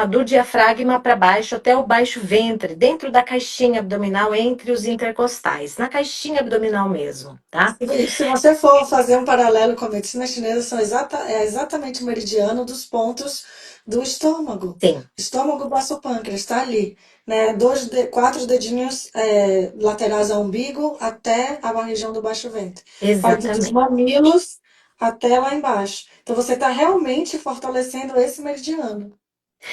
do diafragma para baixo até o baixo ventre, dentro da caixinha abdominal, entre os intercostais, na caixinha abdominal mesmo, tá? E se você for fazer um paralelo com a medicina chinesa, é exatamente o meridiano dos pontos do estômago. Sim, Estômago, baço, pâncreas, está ali. Né? Quatro dedinhos laterais ao umbigo até a região do baixo ventre. Vai dos exatamente. mamilos até lá embaixo. Então você está realmente fortalecendo esse meridiano.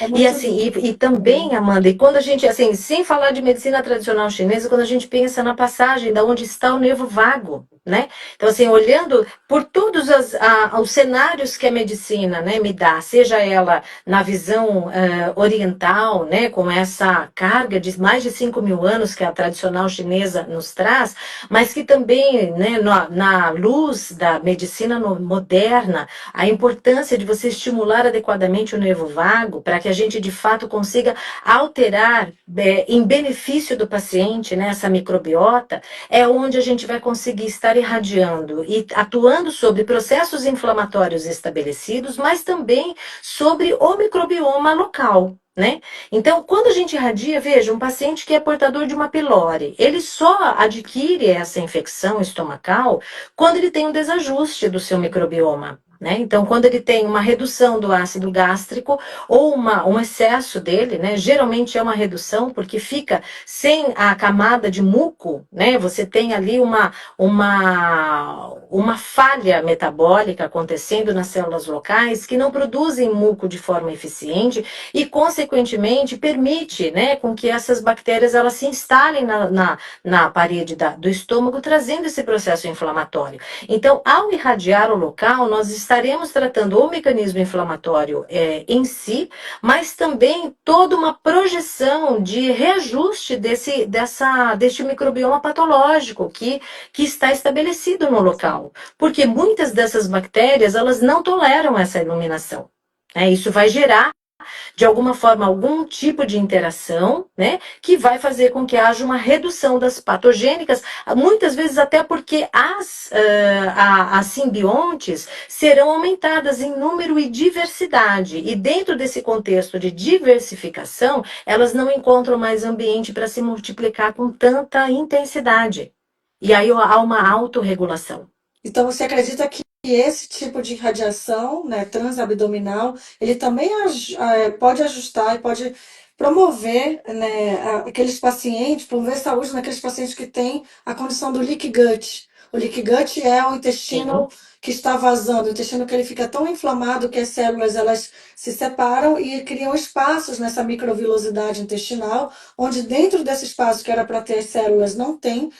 É E muito assim, e também, Amanda, e quando a gente, assim, sem falar de medicina tradicional chinesa, quando a gente pensa na passagem da onde está o nervo vago, né? Então, assim, olhando por todos os cenários que a medicina, né, me dá, seja ela na visão oriental, né, com essa carga de mais de 5.000 anos que a tradicional chinesa nos traz, mas que também, né, na luz da medicina moderna, a importância de você estimular adequadamente o nervo vago para que a gente de fato consiga alterar em benefício do paciente, né, essa microbiota, é onde a gente vai conseguir estar irradiando e atuando sobre processos inflamatórios estabelecidos, mas também sobre o microbioma local. Né? Então, quando a gente irradia, veja, um paciente que é portador de uma pylori, ele só adquire essa infecção estomacal quando ele tem um desajuste do seu microbioma. né? Então, quando ele tem uma redução do ácido gástrico ou um excesso dele, né? Geralmente é uma redução, porque fica sem a camada de muco, né? Você tem ali uma falha metabólica acontecendo nas células locais que não produzem muco de forma eficiente e, consequentemente, permite, né, com que essas bactérias elas se instalem na parede do estômago, trazendo esse processo inflamatório. Então, ao irradiar o local, nós estaremos tratando o mecanismo inflamatório em si, mas também toda uma projeção de reajuste deste microbioma patológico que está estabelecido no local. Porque muitas dessas bactérias, elas não toleram essa iluminação. Isso vai gerar de alguma forma, algum tipo de interação, né, que vai fazer com que haja uma redução das patogênicas, muitas vezes até porque as simbiontes serão aumentadas em número e diversidade, e dentro desse contexto de diversificação, elas não encontram mais ambiente para se multiplicar com tanta intensidade. E aí há uma autorregulação. Então, você acredita que esse tipo de radiação, né, transabdominal, ele também pode ajustar e pode promover, né, aqueles pacientes, promover saúde naqueles pacientes que têm a condição do leaky gut. O leaky gut é o intestino que está vazando, o intestino que ele fica tão inflamado que as células elas se separam e criam espaços nessa microvilosidade intestinal, onde dentro desse espaço que era para ter as células não tem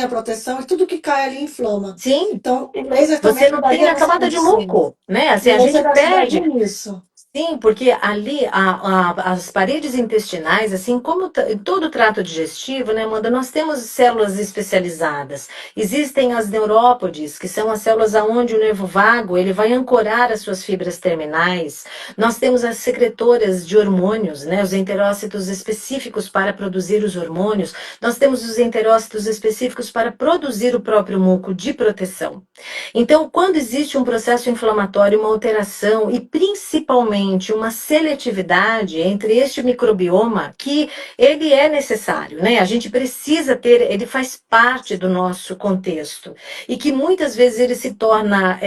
a proteção e tudo que cai ali inflama. Sim. Então, o laser também Você não tem ajudaria a nessa camada de condição. muco, né? Assim, O a laser gente perde. ajudaria nisso. Sim, porque ali as paredes intestinais, assim como todo o trato digestivo, né, Amanda, nós temos células especializadas. Existem as neurópodes, que são as células aonde o nervo vago ele vai ancorar as suas fibras terminais. Nós temos as secretoras de hormônios, né, os enterócitos específicos para produzir os hormônios. Nós temos os enterócitos específicos para produzir o próprio muco de proteção. Então, quando existe um processo inflamatório, uma alteração e principalmente uma seletividade entre este microbioma, que ele é necessário, né? A gente precisa ter, ele faz parte do nosso contexto e que muitas vezes ele se torna,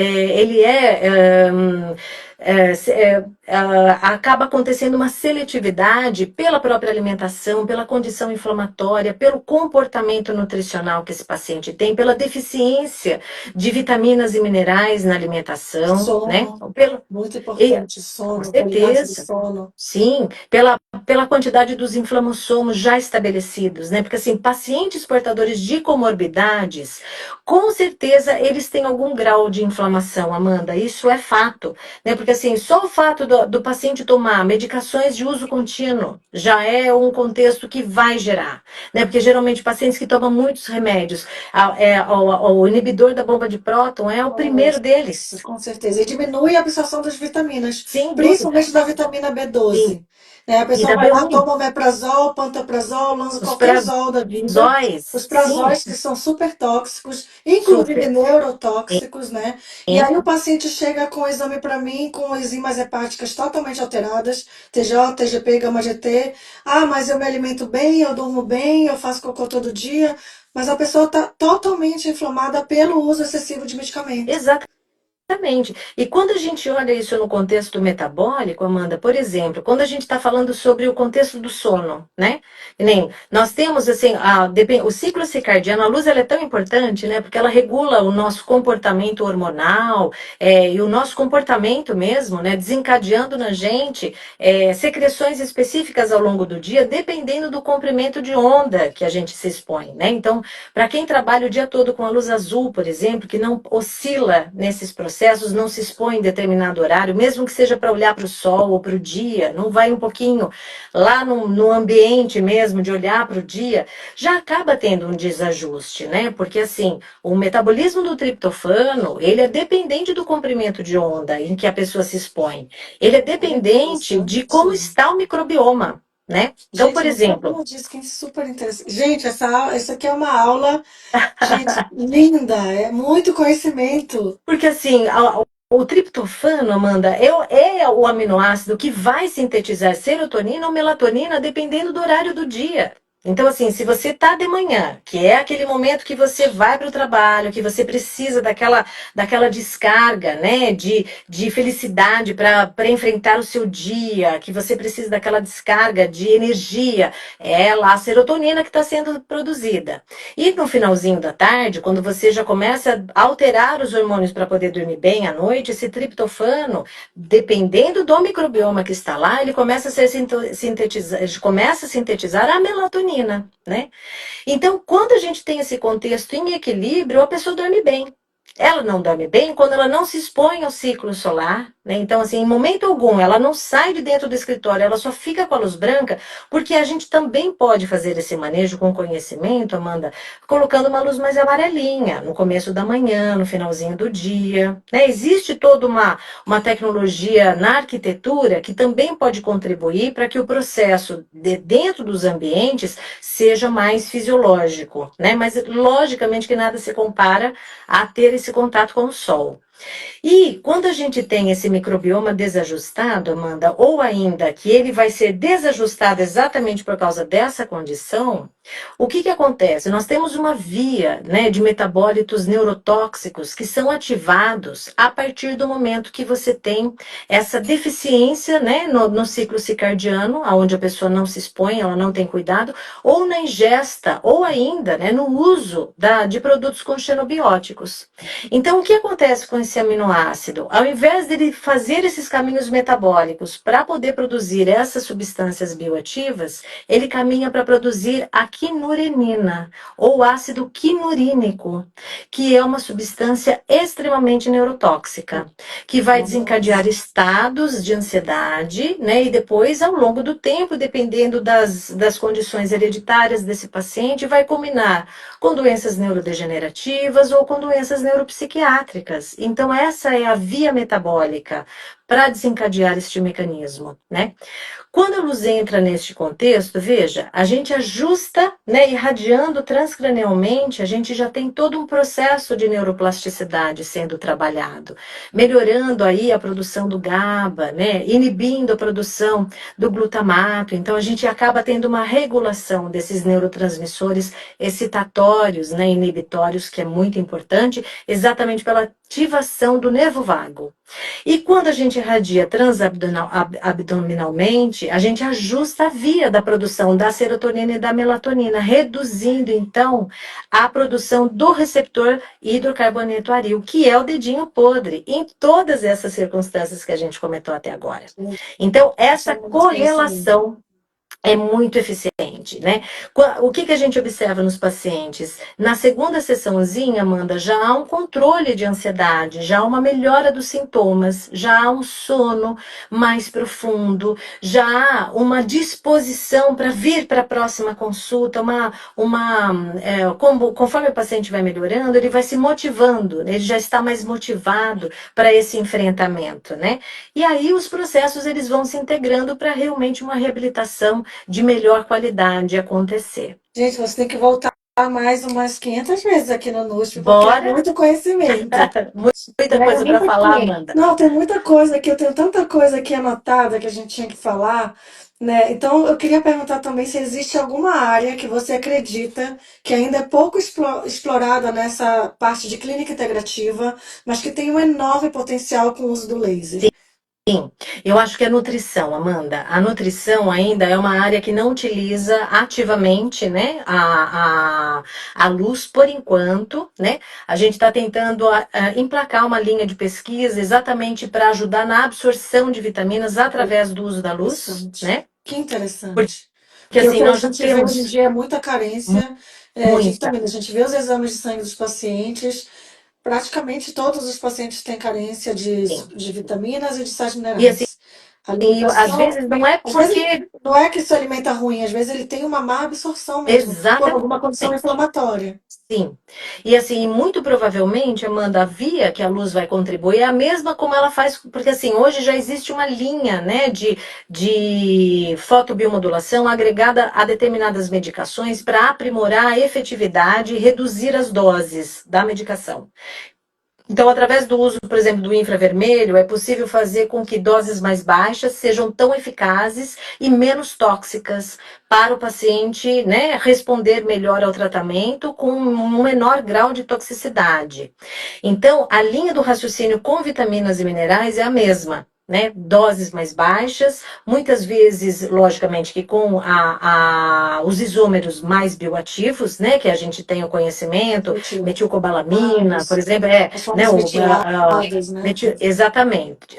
acaba acontecendo uma seletividade pela própria alimentação, pela condição inflamatória, pelo comportamento nutricional que esse paciente tem, pela deficiência de vitaminas e minerais na alimentação, Sono, né? muito importante, sono, Com qualidade de certeza. sono. Sim, pela quantidade dos inflammossomos já estabelecidos, né? Porque, assim, pacientes portadores de comorbidades, com certeza eles têm algum grau de inflamação, Amanda, isso é fato, né? Porque, assim, só o fato do paciente tomar medicações de uso contínuo já é um contexto que vai gerar, né? Porque, geralmente, pacientes que tomam muitos remédios, o inibidor da bomba de próton é o primeiro deles. Com certeza. E diminui a absorção das vitaminas, Sem principalmente dúvida. da vitamina B12. Sim. Né? A E pessoa da vai lá, B1, toma omeprazol, pantoprazol, lança os qualquer zol da vida. prazóis, Os sim, prazóis que são super tóxicos, inclusive super. neurotóxicos, né? E Sim. aí o paciente chega com o exame para mim com enzimas hepáticas totalmente alteradas, TJ, TGP, gama-GT. Ah, mas eu me alimento bem, eu durmo bem, eu faço cocô todo dia. Mas a pessoa está totalmente inflamada pelo uso excessivo de medicamento. Exatamente. E quando a gente olha isso no contexto metabólico, Amanda, por exemplo, quando a gente está falando sobre o contexto do sono, né? Nem nós temos assim, o ciclo circadiano, a luz ela é tão importante, né? Porque ela regula o nosso comportamento hormonal e o nosso comportamento mesmo, né? Desencadeando na gente secreções específicas ao longo do dia, dependendo do comprimento de onda que a gente se expõe, né? Então, para quem trabalha o dia todo com a luz azul, por exemplo, que não oscila nesses processos, não se expõe em determinado horário, mesmo que seja para olhar para o sol ou para o dia, não vai um pouquinho lá no ambiente mesmo de olhar para o dia, já acaba tendo um desajuste, né? Porque assim, o metabolismo do triptofano, ele é dependente do comprimento de onda em que a pessoa se expõe. Ele é dependente de como está o microbioma. Né? Então, Gente, por exemplo, como disse que é super interessante. Gente, isso aqui é uma aula, gente, linda, é muito conhecimento. porque assim, o triptofano, Amanda, é o aminoácido que vai sintetizar serotonina ou melatonina dependendo do horário do dia. Então, assim, se você tá de manhã, que é aquele momento que você vai para o trabalho, que você precisa daquela descarga, né, de felicidade para enfrentar o seu dia, que você precisa daquela descarga de energia, é lá a serotonina que está sendo produzida. E no finalzinho da tarde, quando você já começa a alterar os hormônios para poder dormir bem à noite, esse triptofano, dependendo do microbioma que está lá, ele começa a ser sintetizado, começa a sintetizar a melatonina, né? Então, quando a gente tem esse contexto em equilíbrio, a pessoa dorme bem. Ela não dorme bem quando ela não se expõe ao ciclo solar, né? Então, assim, em momento algum, ela não sai de dentro do escritório, ela só fica com a luz branca, porque a gente também pode fazer esse manejo com conhecimento, Amanda, colocando uma luz mais amarelinha, no começo da manhã, no finalzinho do dia, né? Existe toda uma tecnologia na arquitetura que também pode contribuir para que o processo de dentro dos ambientes seja mais fisiológico, né? Mas logicamente que nada se compara a ter esse contato com o sol. E quando a gente tem esse microbioma desajustado, Amanda, ou ainda que ele vai ser desajustado exatamente por causa dessa condição, o que acontece? Nós temos uma via, né, de metabólitos neurotóxicos que são ativados a partir do momento que você tem essa deficiência, né, no ciclo circadiano, onde a pessoa não se expõe, ela não tem cuidado, ou na ingesta, ou ainda, né, no uso de produtos com xenobióticos. Então, o que acontece com esse aminoácido? Ao invés dele fazer esses caminhos metabólicos para poder produzir essas substâncias bioativas, ele caminha para produzir a quinurenina, ou ácido quinurínico, que é uma substância extremamente neurotóxica, que vai desencadear estados de ansiedade, né? E depois, ao longo do tempo, dependendo das condições hereditárias desse paciente, vai culminar com doenças neurodegenerativas ou com doenças neuropsiquiátricas. Então, essa é a via metabólica para desencadear este mecanismo, né? Quando a luz entra neste contexto, veja, a gente ajusta, né, irradiando transcranialmente, a gente já tem todo um processo de neuroplasticidade sendo trabalhado, melhorando aí a produção do GABA, né, inibindo a produção do glutamato. Então, a gente acaba tendo uma regulação desses neurotransmissores excitatórios, né, inibitórios, que é muito importante, exatamente pela ativação do nervo vago. E quando a gente irradia transabdominalmente, a gente ajusta a via da produção da serotonina e da melatonina, reduzindo, então, a produção do receptor hidrocarboneto-aril, que é o dedinho podre, em todas essas circunstâncias que a gente comentou até agora. Então, essa correlação é muito eficiente, né? O que a gente observa nos pacientes? Na segunda sessãozinha, Amanda, já há um controle de ansiedade, já há uma melhora dos sintomas, já há um sono mais profundo, já há uma disposição para vir para a próxima consulta, conforme o paciente vai melhorando, ele vai se motivando, ele já está mais motivado para esse enfrentamento, né? E aí os processos eles vão se integrando para realmente uma reabilitação de melhor qualidade acontecer. Gente, você tem que voltar mais umas 500 vezes aqui no NUSP, porque Bora? é muito conhecimento. Muita coisa para falar, Amanda. Não, tem muita coisa aqui, eu tenho tanta coisa aqui anotada que a gente tinha que falar, né? Então, eu queria perguntar também se existe alguma área que você acredita que ainda é pouco explorada nessa parte de clínica integrativa, mas que tem um enorme potencial com o uso do laser. Sim, eu acho que a nutrição, Amanda, a nutrição ainda é uma área que não utiliza ativamente, né, a luz por enquanto, né? A gente está tentando emplacar uma linha de pesquisa exatamente para ajudar na absorção de vitaminas através do uso da luz, né? Que interessante. Porque assim, o que a nós gente vê temos hoje em dia é muita carência de vitaminas. A gente vê os exames de sangue dos pacientes, praticamente todos os pacientes têm carência de vitaminas e de sais minerais. E assim, às vezes não é porque... Não é que se alimenta ruim, às vezes ele tem uma má absorção mesmo, por alguma condição inflamatória. Sim. E assim, muito provavelmente, Amanda, a via que a luz vai contribuir é a mesma como ela faz, porque assim, hoje já existe uma linha, né, de fotobiomodulação agregada a determinadas medicações para aprimorar a efetividade e reduzir as doses da medicação. Então, através do uso, por exemplo, do infravermelho, é possível fazer com que doses mais baixas sejam tão eficazes e menos tóxicas para o paciente, né, responder melhor ao tratamento com um menor grau de toxicidade. Então, a linha do raciocínio com vitaminas e minerais é a mesma. Né, doses mais baixas, muitas vezes, logicamente, que com os isômeros mais bioativos, né, que a gente tem o conhecimento, metilcobalamina, por exemplo, né, né?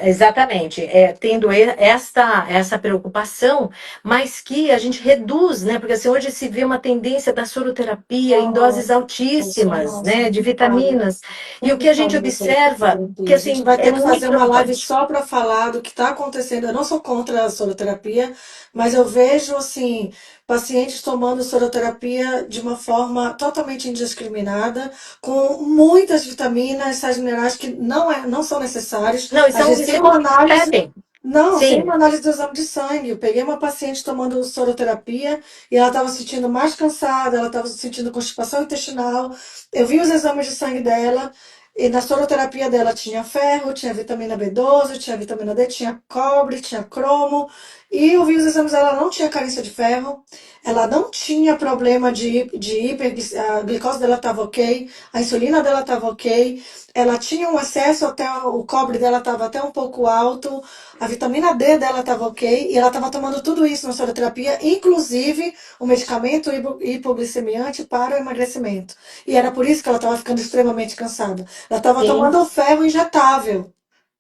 exatamente, tendo essa preocupação, mas que a gente reduz, né, porque assim, hoje se vê uma tendência da soroterapia em doses altíssimas, né, de vitaminas, e o que a gente observa, que a gente assim, vai ter é que muito fazer uma live preocupante. só para falar do que está acontecendo. Eu não sou contra a soroterapia, mas eu vejo assim pacientes tomando soroterapia de uma forma totalmente indiscriminada, com muitas vitaminas, sais minerais que não são necessários. Não, e Às são, vezes, e sem se uma análise. competem. Não, sem Sim, uma análise do exame de sangue. Eu peguei uma paciente tomando soroterapia e ela estava se sentindo mais cansada, ela estava sentindo constipação intestinal. Eu vi os exames de sangue dela e na soroterapia dela tinha ferro, tinha vitamina B12, tinha vitamina D, tinha cobre, tinha cromo. E eu vi os exames dela, ela não tinha carência de ferro, ela não tinha problema de hiper, a glicose dela estava ok, a insulina dela estava ok, ela tinha um acesso até, o cobre dela estava até um pouco alto, a vitamina D dela estava ok, e ela estava tomando tudo isso na soroterapia, inclusive o medicamento hipoglicemiante para o emagrecimento. E era por isso que ela estava ficando extremamente cansada. Ela estava sim. tomando ferro injetável,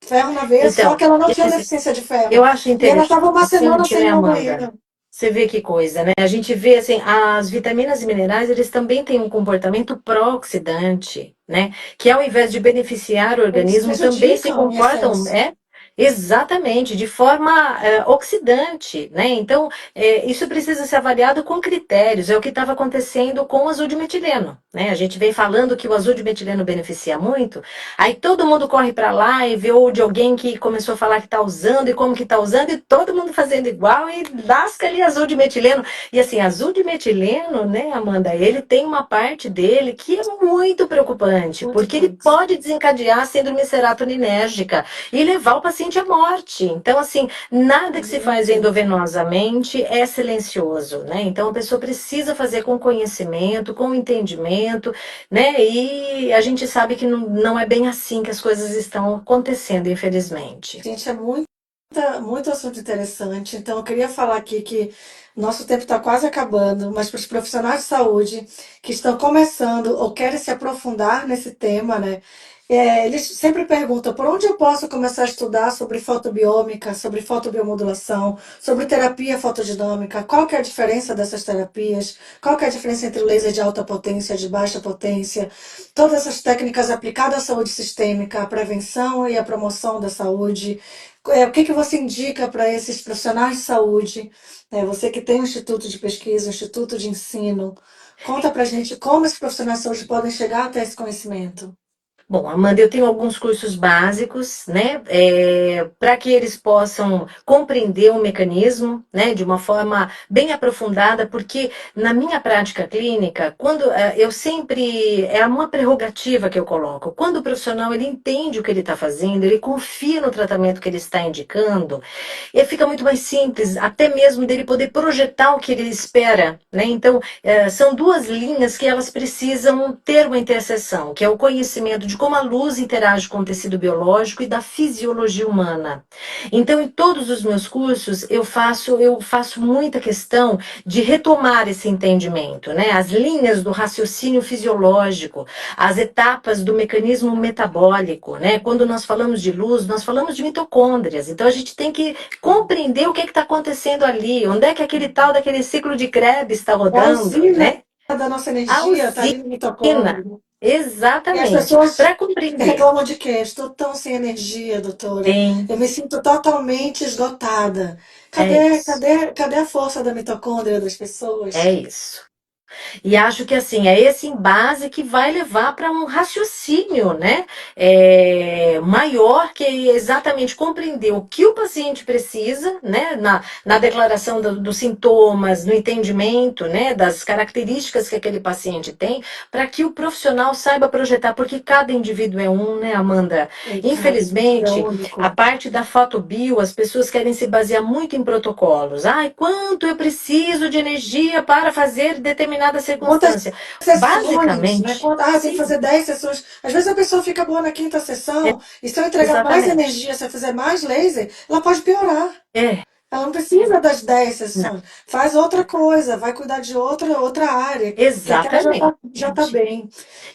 ferro na veia, só Então, que ela não tinha deficiência de ferro. eu acho E ela estava uma semana interessante, sem né, Amanda? hemoglobina. Você vê que coisa, né? A gente vê assim, as vitaminas e minerais, eles também têm um comportamento pró-oxidante, né? Que ao invés de beneficiar o Eles organismo, também se prejudicam em comportam, excesso. exatamente, de forma oxidante, né? Então, isso precisa ser avaliado com critérios. É o que estava acontecendo com o azul de metileno, né? A gente vem falando que o azul de metileno beneficia muito, aí todo mundo corre para lá e vê ou de alguém que começou a falar que está usando e como que está usando, e todo mundo fazendo igual e lasca ali azul de metileno. E assim, azul de metileno, né, Amanda, ele tem uma parte dele que é muito preocupante, Muito porque ele tóxico. pode desencadear a síndrome serotoninérgica e levar o paciente à morte. Então, assim, nada que se faz endovenosamente é silencioso, né? Então, a pessoa precisa fazer com conhecimento, com entendimento, né? E a gente sabe que não é bem assim que as coisas estão acontecendo, infelizmente. Gente, é muito assunto interessante. Então, eu queria falar aqui que nosso tempo está quase acabando, mas para os profissionais de saúde que estão começando ou querem se aprofundar nesse tema, né? Eles sempre perguntam por onde eu posso começar a estudar sobre fotobiômica, sobre fotobiomodulação, sobre terapia fotodinâmica, qual que é a diferença dessas terapias, qual que é a diferença entre o laser de alta potência e de baixa potência, todas essas técnicas aplicadas à saúde sistêmica, a prevenção e a promoção da saúde. O que que você indica para esses profissionais de saúde? Você que tem um instituto de pesquisa, um instituto de ensino, conta para gente como esses profissionais de saúde podem chegar até esse conhecimento. Bom, Amanda, eu tenho alguns cursos básicos, né, para que eles possam compreender o mecanismo, né, de uma forma bem aprofundada, porque na minha prática clínica, quando eu sempre é uma prerrogativa que eu coloco, quando o profissional ele entende o que ele está fazendo, ele confia no tratamento que ele está indicando, e fica muito mais simples, até mesmo dele poder projetar o que ele espera, né? Então, são duas linhas que elas precisam ter uma interseção, que é o conhecimento de como a luz interage com o tecido biológico e da fisiologia humana. Então, em todos os meus cursos, eu faço muita questão de retomar esse entendimento, né? As linhas do raciocínio fisiológico, as etapas do mecanismo metabólico, né? Quando nós falamos de luz, nós falamos de mitocôndrias. Então, a gente tem que compreender o que está acontecendo ali, onde é que aquele tal daquele ciclo de Krebs está É a rodando, usina né? da nossa A energia está ali no usina, mitocôndrio. E as exatamente, pessoas para compreender. reclamam de quê? Estou tão sem energia, doutora. Sim, Eu me sinto totalmente esgotada. é isso. Cadê a força da mitocôndria das pessoas? É isso. E acho que assim, é esse embase que vai levar para um raciocínio, né? Maior, que é exatamente compreender o que o paciente precisa, né? Na declaração dos sintomas, no entendimento, né? Das características que aquele paciente tem, para que o profissional saiba projetar, porque cada indivíduo é um, né, Amanda? É Infelizmente, único. a parte da fotobio, as pessoas querem se basear muito em protocolos. Ai, quanto eu preciso de energia para fazer determinada Quantas circunstância. sessões, né? Basicamente, Tem que sim, fazer 10 sessões. Às vezes a pessoa fica boa na quinta é, sessão, e se eu entregar mais exatamente. energia, se eu fizer mais laser, ela pode piorar. É, Ela não precisa das 10 não, sessões. Faz outra coisa, vai cuidar de outra área, que aquela já tá exatamente. bem.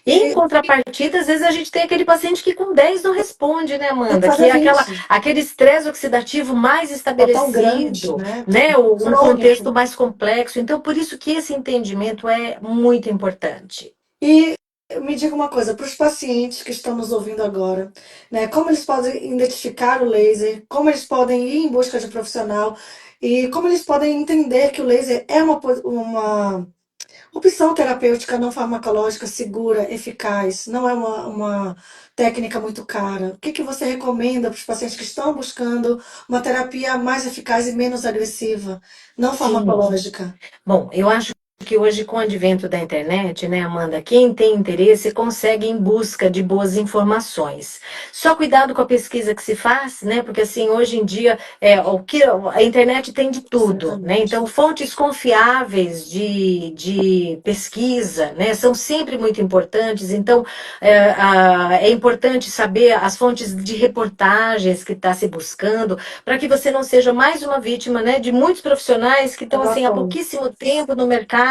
Em E contrapartida, às vezes a gente tem aquele paciente que com 10 não responde, né, tem que Amanda? Que fazer é 20. aquele estresse oxidativo mais Tá tão grande, estabelecido, né? Tão né? Um contexto crônico. mais complexo. Então, por isso que esse entendimento é muito importante. E me diga uma coisa, para os pacientes que estão nos ouvindo agora, né? Como eles podem identificar o laser, como eles podem ir em busca de profissional e como eles podem entender que o laser é uma opção terapêutica não farmacológica segura, eficaz, não é uma técnica muito cara. O que que você recomenda para os pacientes que estão buscando uma terapia mais eficaz e menos agressiva, não Sim. farmacológica? Bom, eu acho que hoje, com o advento da internet, né, Amanda, quem tem interesse consegue ir em busca de boas informações. Só cuidado com a pesquisa que se faz, né? Porque assim, hoje em dia, o que a internet tem de tudo, né? Exatamente. Então, fontes confiáveis de pesquisa, né, são sempre muito importantes. Então, é importante saber as fontes de reportagens que está se buscando, para que você não seja mais uma vítima, né, de muitos profissionais que estão assim há Exatamente. pouquíssimo tempo no mercado,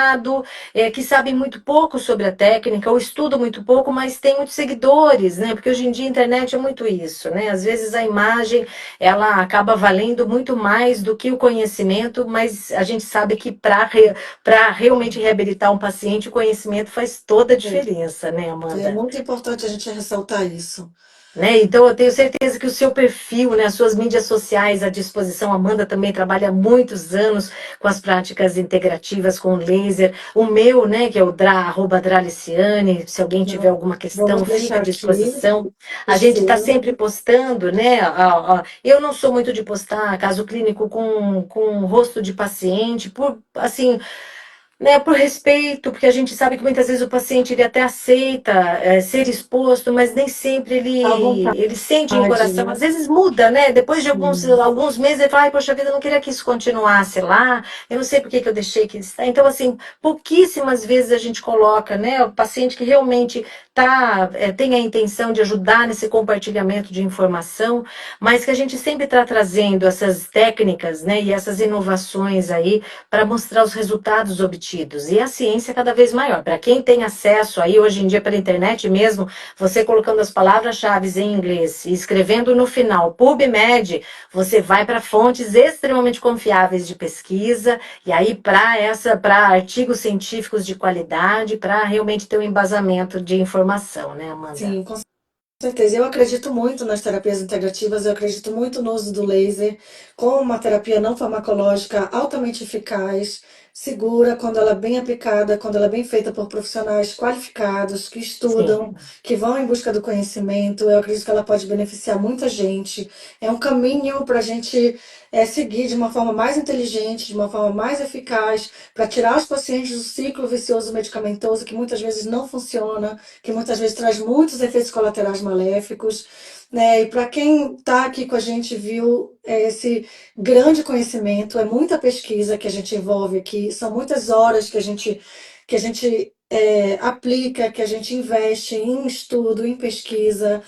que sabem muito pouco sobre a técnica ou estudam muito pouco, mas têm muitos seguidores, né? Porque hoje em dia a internet é muito isso, né? Às vezes a imagem ela acaba valendo muito mais do que o conhecimento, mas a gente sabe que para realmente reabilitar um paciente, o conhecimento faz toda a diferença, né, É Amanda? muito importante a gente ressaltar isso. Né? Então, eu tenho certeza que o seu perfil, né, as suas mídias sociais à disposição, a Amanda também trabalha há muitos anos com as práticas integrativas com laser. O meu, né, que é o @Draliciane, se alguém tiver alguma questão, Vamos fica deixar à aqui disposição. A gente está esse. sempre postando, né? Eu não sou muito de postar caso clínico com o rosto de paciente, por assim, né, por respeito, porque a gente sabe que muitas vezes o paciente ele até aceita ser exposto, mas nem sempre À ele sente em vontade, coração. né? Às vezes muda, né? Depois de Sim. alguns meses ele fala, ai, poxa vida, eu não queria que isso continuasse lá, eu não sei por que que eu deixei que está. Então, assim, pouquíssimas vezes a gente coloca, né, o paciente que realmente tem a intenção de ajudar nesse compartilhamento de informação, mas que a gente sempre está trazendo essas técnicas, né, e essas inovações aí para mostrar os resultados obtidos. E a ciência é cada vez maior. Para quem tem acesso aí hoje em dia pela internet mesmo, você colocando as palavras-chave em inglês e escrevendo no final PubMed, você vai para fontes extremamente confiáveis de pesquisa e aí para artigos científicos de qualidade, para realmente ter um embasamento de informação, né, Amanda? Sim, com certeza. Eu acredito muito nas terapias integrativas, eu acredito muito no uso do laser como uma terapia não farmacológica altamente eficaz, segura, quando ela é bem aplicada, quando ela é bem feita por profissionais qualificados, que Sim. estudam, que vão em busca do conhecimento. Eu acredito que ela pode beneficiar muita gente. É um caminho para a gente seguir de uma forma mais inteligente, de uma forma mais eficaz, para tirar os pacientes do ciclo vicioso medicamentoso, que muitas vezes não funciona, que muitas vezes traz muitos efeitos colaterais maléficos, né? E para quem está aqui com a gente viu esse grande conhecimento, é muita pesquisa que a gente envolve aqui, são muitas horas que a gente aplica, que a gente investe em estudo, em pesquisa.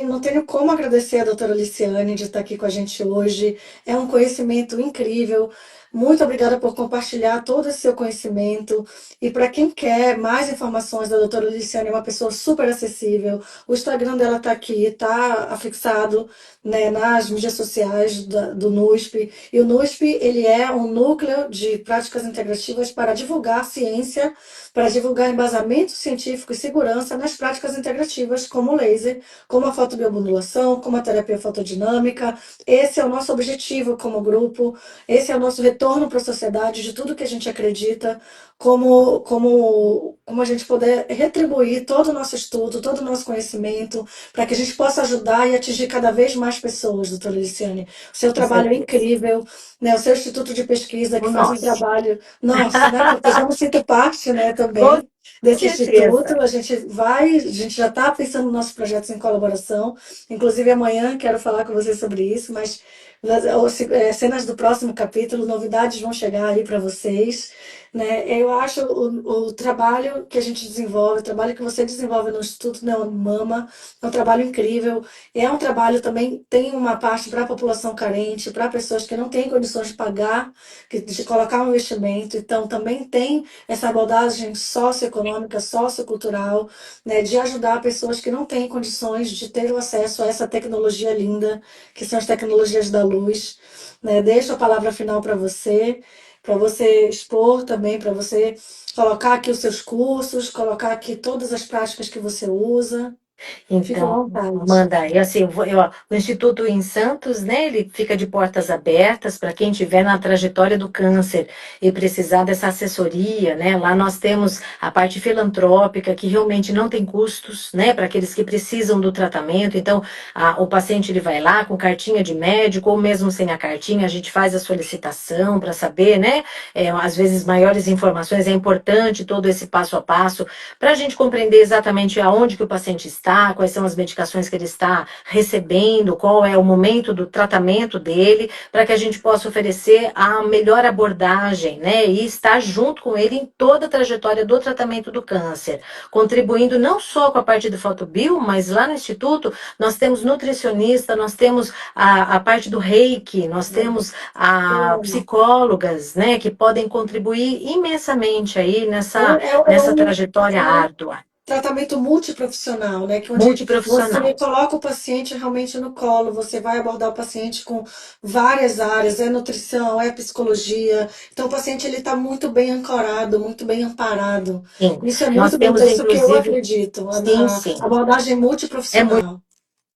Não tenho como agradecer a doutora Liciane de estar aqui com a gente hoje. É um conhecimento incrível. Muito obrigada por compartilhar todo esse seu conhecimento. E para quem quer mais informações da doutora Liciane, é uma pessoa super acessível. O Instagram dela está aqui, está afixado, né, nas mídias sociais do NUSP. E o NUSP, ele é um núcleo de práticas integrativas para divulgar ciência, para divulgar embasamento científico e segurança nas práticas integrativas, como o laser, como a fotobiomodulação, como a terapia fotodinâmica. Esse é o nosso objetivo como grupo, esse é o nosso retorno para a sociedade de tudo que a gente acredita, como a gente poder retribuir todo o nosso estudo, todo o nosso conhecimento, para que a gente possa ajudar e atingir cada vez mais pessoas, doutora Liciane. O seu Com trabalho é certeza. incrível, né? O seu instituto de pesquisa O que faz um nosso. trabalho, nossa, né? Porque eu já me sinto parte, né, Com também desse instituto. certeza. A gente já está pensando nos nossos projetos em colaboração. Inclusive amanhã quero falar com você sobre isso, mas cenas do próximo capítulo, novidades vão chegar aí para vocês, né? Eu acho o trabalho que a gente desenvolve, o trabalho que você desenvolve no Instituto Neomama, é um trabalho incrível. É um trabalho também, tem uma parte para a população carente, para pessoas que não têm condições de pagar, de colocar um investimento. Então, também tem essa abordagem socioeconômica, sociocultural, né, de ajudar pessoas que não têm condições de ter o acesso a essa tecnologia linda, que são as tecnologias da luz. Né? Deixo a palavra final para você expor também, para você colocar aqui os seus cursos, colocar aqui todas as práticas que você usa. Fique à Então, vontade. manda aí, assim, o Instituto em Santos, né, ele fica de portas abertas para quem estiver na trajetória do câncer e precisar dessa assessoria, né, lá nós temos a parte filantrópica, que realmente não tem custos, né, para aqueles que precisam do tratamento, então, o paciente ele vai lá com cartinha de médico, ou mesmo sem a cartinha, a gente faz a solicitação para saber, né, às vezes maiores informações, é importante todo esse passo a passo, para a gente compreender exatamente aonde que o paciente está, quais são as medicações que ele está recebendo, qual é o momento do tratamento dele, para que a gente possa oferecer a melhor abordagem, né? E estar junto com ele em toda a trajetória do tratamento do câncer, contribuindo não só com a parte do fotobio, mas lá no Instituto nós temos nutricionista, nós temos a parte do reiki, nós temos psicólogas, né, que podem contribuir imensamente aí nessa trajetória É um árdua, tratamento multiprofissional, né? Que onde você multiprofissional. coloca o paciente realmente no colo, você vai abordar o paciente com várias áreas, é nutrição, é psicologia. Então o paciente ele está muito bem ancorado, muito bem amparado. Sim, Isso é nós muito bem, temos isso que eu inclusive, acredito, sim, a sim. abordagem É multiprofissional.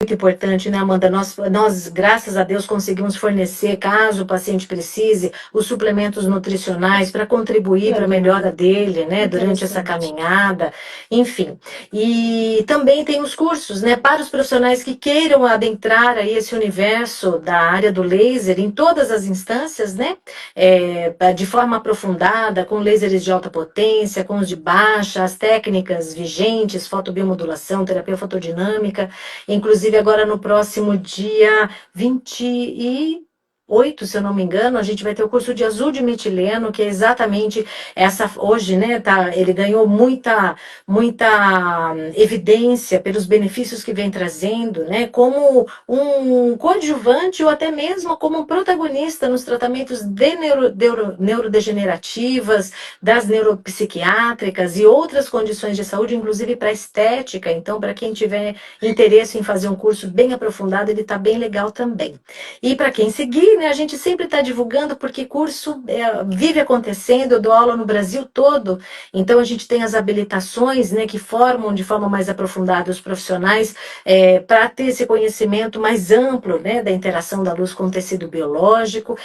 muito importante, né, Amanda? Nós, graças a Deus, conseguimos fornecer, caso o paciente precise, os suplementos nutricionais para contribuir para a Legal, melhora dele, né, durante essa interessante. caminhada, enfim. E também tem os cursos, né, para os profissionais que queiram adentrar aí esse universo da área do laser em todas as instâncias, né, de forma aprofundada, com lasers de alta potência, com os de baixa, as técnicas vigentes, fotobiomodulação, terapia fotodinâmica. Inclusive, agora no próximo dia 28, se eu não me engano, a gente vai ter o curso de azul de metileno, que é exatamente essa. Hoje, né, ele ganhou muita evidência pelos benefícios que vem trazendo, né, como um coadjuvante ou até mesmo como um protagonista nos tratamentos de neurodegenerativas, das neuropsiquiátricas e outras condições de saúde, inclusive para estética. Então, para quem tiver interesse em fazer um curso bem aprofundado, ele está bem legal também. E para quem seguir, né, a gente sempre está divulgando, porque curso vive acontecendo, eu dou aula no Brasil todo, então a gente tem as habilitações, né, que formam de forma mais aprofundada os profissionais para ter esse conhecimento mais amplo, né, da interação da luz com o tecido biológico,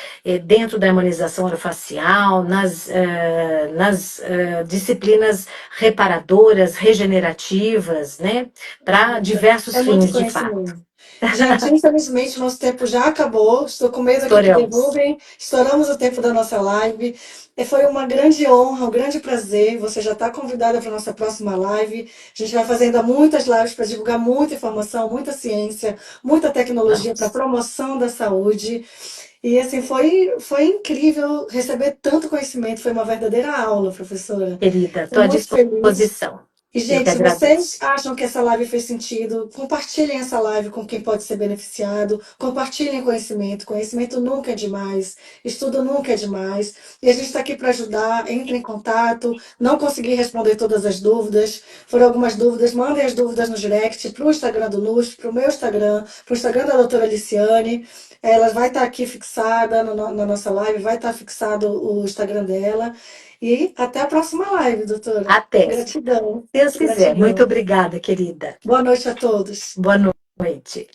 dentro da harmonização orofacial, nas disciplinas reparadoras, regenerativas, né, para diversos É muito fins de fato. conhecimento. Gente, infelizmente nosso tempo já acabou. Estou com medo aqui que Estouramos. derrubem. Estouramos o tempo da nossa live. Foi uma grande honra, um grande prazer. Você já está convidada para a nossa próxima live. A gente vai fazer ainda muitas lives para divulgar muita informação, muita ciência, muita tecnologia para Vamos. promoção da saúde. E assim, foi incrível receber tanto conhecimento. Foi uma verdadeira aula, professora. Querida, Estou estou à muito feliz. disposição. E, Eu que gente, se vocês agradeço. acham que essa live fez sentido, compartilhem essa live com quem pode ser beneficiado, compartilhem conhecimento. Conhecimento nunca é demais, estudo nunca é demais. E a gente está aqui para ajudar. Entre em contato. Não consegui responder todas as dúvidas, for algumas dúvidas, mandem as dúvidas no direct, para o Instagram do NUSP, para o meu Instagram, para o Instagram da doutora Liciane. Ela vai estar aqui fixada na nossa live, vai estar fixado o Instagram dela. E até a próxima live, doutora. Até. Gratidão. Se Deus quiser. Gratidão. Muito obrigada, querida. Boa noite a todos. Boa noite.